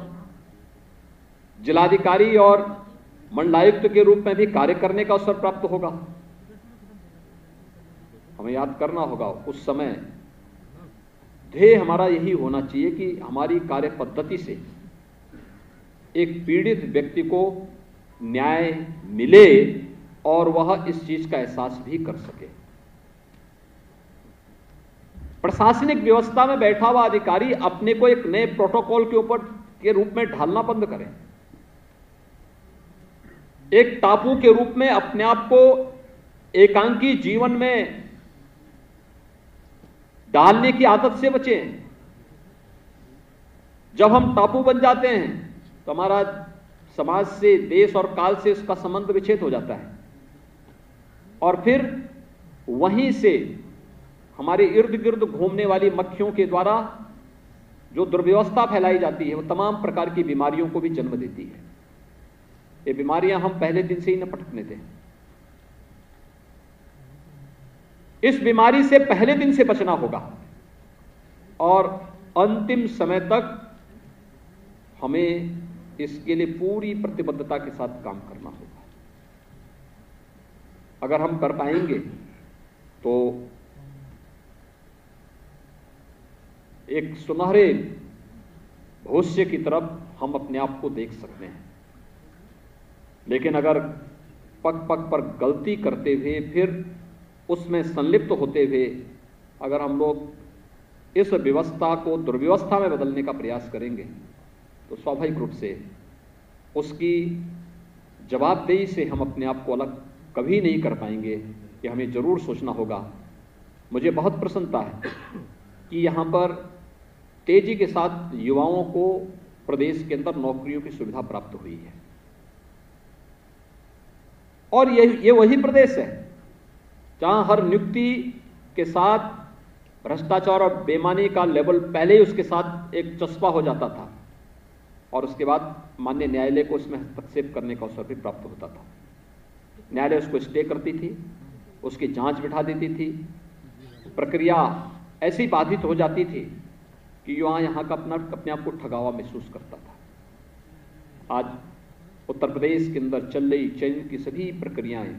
जिलाधिकारी और मंडलायुक्त के रूप में भी कार्य करने का अवसर प्राप्त होगा। हमें याद करना होगा, उस समय ध्येय हमारा यही होना चाहिए कि हमारी कार्य पद्धति से एक पीड़ित व्यक्ति को न्याय मिले और वह इस चीज का एहसास भी कर सके। प्रशासनिक व्यवस्था में बैठा हुआ अधिकारी अपने को एक नए प्रोटोकॉल के ऊपर के रूप में ढालना बंद करें, एक टापू के रूप में अपने आप को एकांकी जीवन में डालने की आदत से बचें। जब हम टापू बन जाते हैं तो हमारा समाज से, देश और काल से उसका संबंध विच्छेद हो जाता है, और फिर वहीं से हमारे इर्द गिर्द घूमने वाली मक्खियों के द्वारा जो दुर्व्यवस्था फैलाई जाती है वो तमाम प्रकार की बीमारियों को भी जन्म देती है। ये बीमारियां हम पहले दिन से ही निपटने थे। इस बीमारी से पहले दिन से बचना होगा और अंतिम समय तक हमें इसके लिए पूरी प्रतिबद्धता के साथ काम करना होगा। अगर हम कर पाएंगे तो एक सुनहरे भविष्य की तरफ हम अपने आप को देख सकते हैं। लेकिन अगर पग पग पर गलती करते हुए फिर उसमें संलिप्त होते हुए अगर हम लोग इस व्यवस्था को दुर्व्यवस्था में बदलने का प्रयास करेंगे तो स्वाभाविक रूप से उसकी जवाबदेही से हम अपने आप को अलग कभी नहीं कर पाएंगे। कि हमें जरूर सोचना होगा। मुझे बहुत प्रसन्नता है कि यहाँ पर तेजी के साथ युवाओं को प्रदेश के अंदर नौकरियों की सुविधा प्राप्त हुई है, और ये वही प्रदेश है जहां हर नियुक्ति के साथ भ्रष्टाचार और बेईमानी का लेवल पहले ही उसके साथ एक चस्पा हो जाता था, और उसके बाद माननीय न्यायालय को उसमें हस्तक्षेप करने का अवसर भी प्राप्त होता था। न्यायालय उसको स्टे करती थी, उसकी जांच बिठा देती थी, प्रक्रिया ऐसी बाधित हो जाती थी कि युवा यहाँ का अपने आप को ठगा महसूस करता था। आज उत्तर प्रदेश के अंदर चल रही चयन की सभी प्रक्रियाएं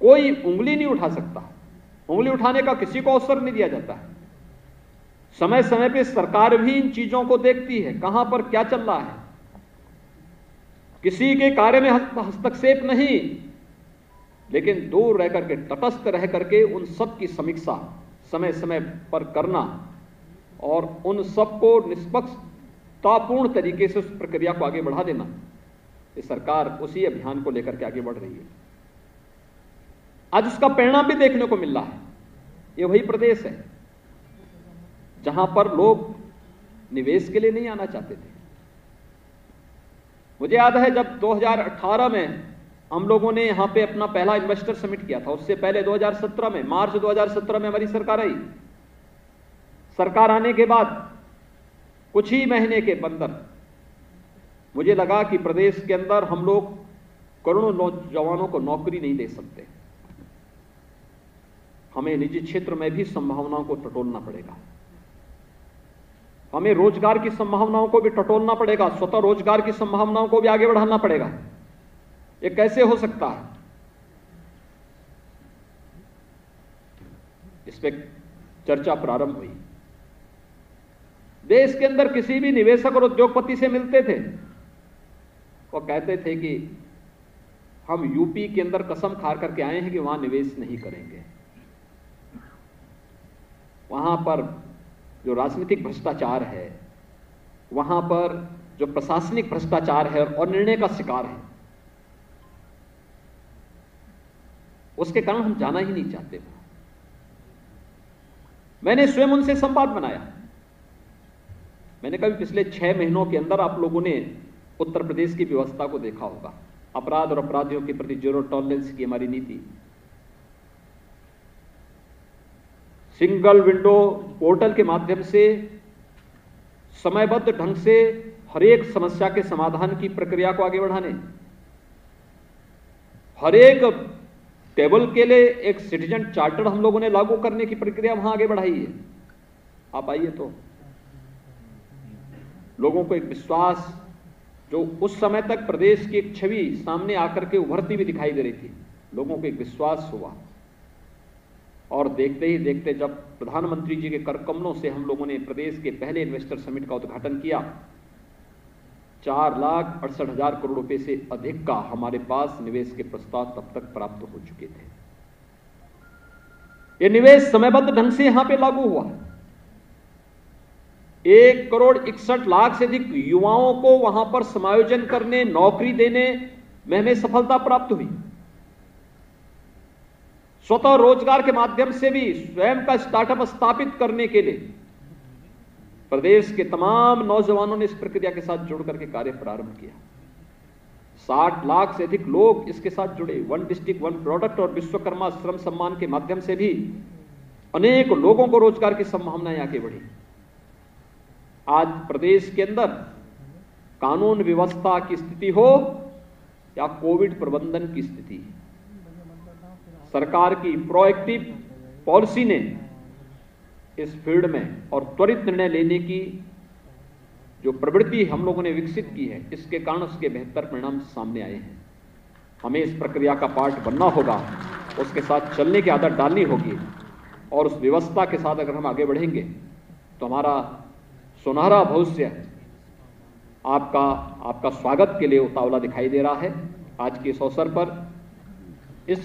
कोई उंगली नहीं उठा सकता, उंगली उठाने का किसी को अवसर नहीं दिया जाता है। समय समय पे सरकार भी इन चीजों को देखती है, कहां पर क्या चल रहा है। किसी के कार्य में हस्तक्षेप नहीं, लेकिन दूर रह करके, तटस्थ रह करके उन सब की समीक्षा समय समय पर करना और उन सबको निष्पक्षतापूर्ण तरीके से उस प्रक्रिया को आगे बढ़ा देना। ये सरकार उसी अभियान को लेकर के आगे बढ़ रही है। आज उसका परिणाम भी देखने को मिल रहा है। ये वही प्रदेश है जहां पर लोग निवेश के लिए नहीं आना चाहते थे। मुझे याद है जब 2018 में हम लोगों ने यहां पे अपना पहला इन्वेस्टर समिट किया था, उससे पहले 2017 में, मार्च 2017 में हमारी सरकार आई। सरकार आने के बाद कुछ ही महीने के अंदर मुझे लगा कि प्रदेश के अंदर हम लोग करोड़ों नौजवानों को नौकरी नहीं दे सकते। हमें निजी क्षेत्र में भी संभावनाओं को टटोलना पड़ेगा, हमें रोजगार की संभावनाओं को भी टटोलना पड़ेगा, स्वतः रोजगार की संभावनाओं को भी आगे बढ़ाना पड़ेगा। ये कैसे हो सकता है, इस पे चर्चा प्रारंभ हुई। देश के अंदर किसी भी निवेशक और उद्योगपति से मिलते थे, वो कहते थे कि हम यूपी के अंदर कसम खा करके आए हैं कि वहां निवेश नहीं करेंगे। वहां पर जो राजनीतिक भ्रष्टाचार है, वहां पर जो प्रशासनिक भ्रष्टाचार है और निर्णय का शिकार है, उसके कारण हम जाना ही नहीं चाहते। मैंने स्वयं उनसे संवाद बनाया। मैंने कहा पिछले 6 महीनों के अंदर आप लोगों ने उत्तर प्रदेश की व्यवस्था को देखा होगा। अपराध और अपराधियों के प्रति जीरो टॉलरेंस की हमारी नीति, सिंगल विंडो पोर्टल के माध्यम से समयबद्ध ढंग से हर एक समस्या के समाधान की प्रक्रिया को आगे बढ़ाने, हर एक टेबल के लिए एक सिटीजन चार्टर हम लोगों ने लागू करने की प्रक्रिया वहां आगे बढ़ाई है। आप आइए तो लोगों को एक विश्वास, जो उस समय तक प्रदेश की एक छवि सामने आकर के उभरती हुई दिखाई दे रही थी, लोगों को एक विश्वास हुआ। और देखते ही देखते जब प्रधानमंत्री जी के कर कमलों से हम लोगों ने प्रदेश के पहले इन्वेस्टर समिट का उद्घाटन किया, 4,68,000 करोड़ रुपए से अधिक का हमारे पास निवेश के प्रस्ताव तब तक प्राप्त हो चुके थे। यह निवेश समयबद्ध ढंग से यहां पे लागू हुआ। 1,61,00,000 से अधिक युवाओं को वहां पर समायोजन करने, नौकरी देने में हमें सफलता प्राप्त हुई। स्वतः रोजगार के माध्यम से भी स्वयं का स्टार्टअप स्थापित करने के लिए प्रदेश के तमाम नौजवानों ने इस प्रक्रिया के साथ जुड़ करके कार्य प्रारंभ किया। 60 लाख से अधिक लोग इसके साथ जुड़े। वन डिस्ट्रिक्ट वन प्रोडक्ट और विश्वकर्मा श्रम सम्मान के माध्यम से भी अनेक लोगों को रोजगार की संभावनाएं आगे बढ़ी। आज प्रदेश के अंदर कानून व्यवस्था की स्थिति हो या कोविड प्रबंधन की स्थिति, सरकार की प्रोएक्टिव पॉलिसी ने इस फील्ड में और त्वरित निर्णय लेने की जो प्रवृत्ति हम लोगों ने विकसित की है, इसके कारण उसके बेहतर परिणाम सामने आए हैं। हमें इस प्रक्रिया का पार्ट बनना होगा, उसके साथ चलने की आदत डालनी होगी और उस व्यवस्था के साथ अगर हम आगे बढ़ेंगे तो हमारा सुनहरा भविष्य आपका स्वागत के लिए उतावला दिखाई दे रहा है। आज के इस अवसर पर इस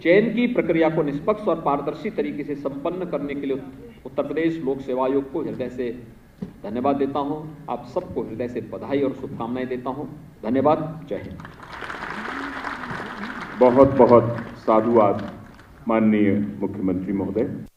चयन की प्रक्रिया को निष्पक्ष और पारदर्शी तरीके से संपन्न करने के लिए उत्तर प्रदेश लोक सेवा आयोग को हृदय से धन्यवाद देता हूं। आप सबको हृदय से बधाई और शुभकामनाएं देता हूं। धन्यवाद। जय हिंद। बहुत बहुत साधुवाद माननीय मुख्यमंत्री महोदय।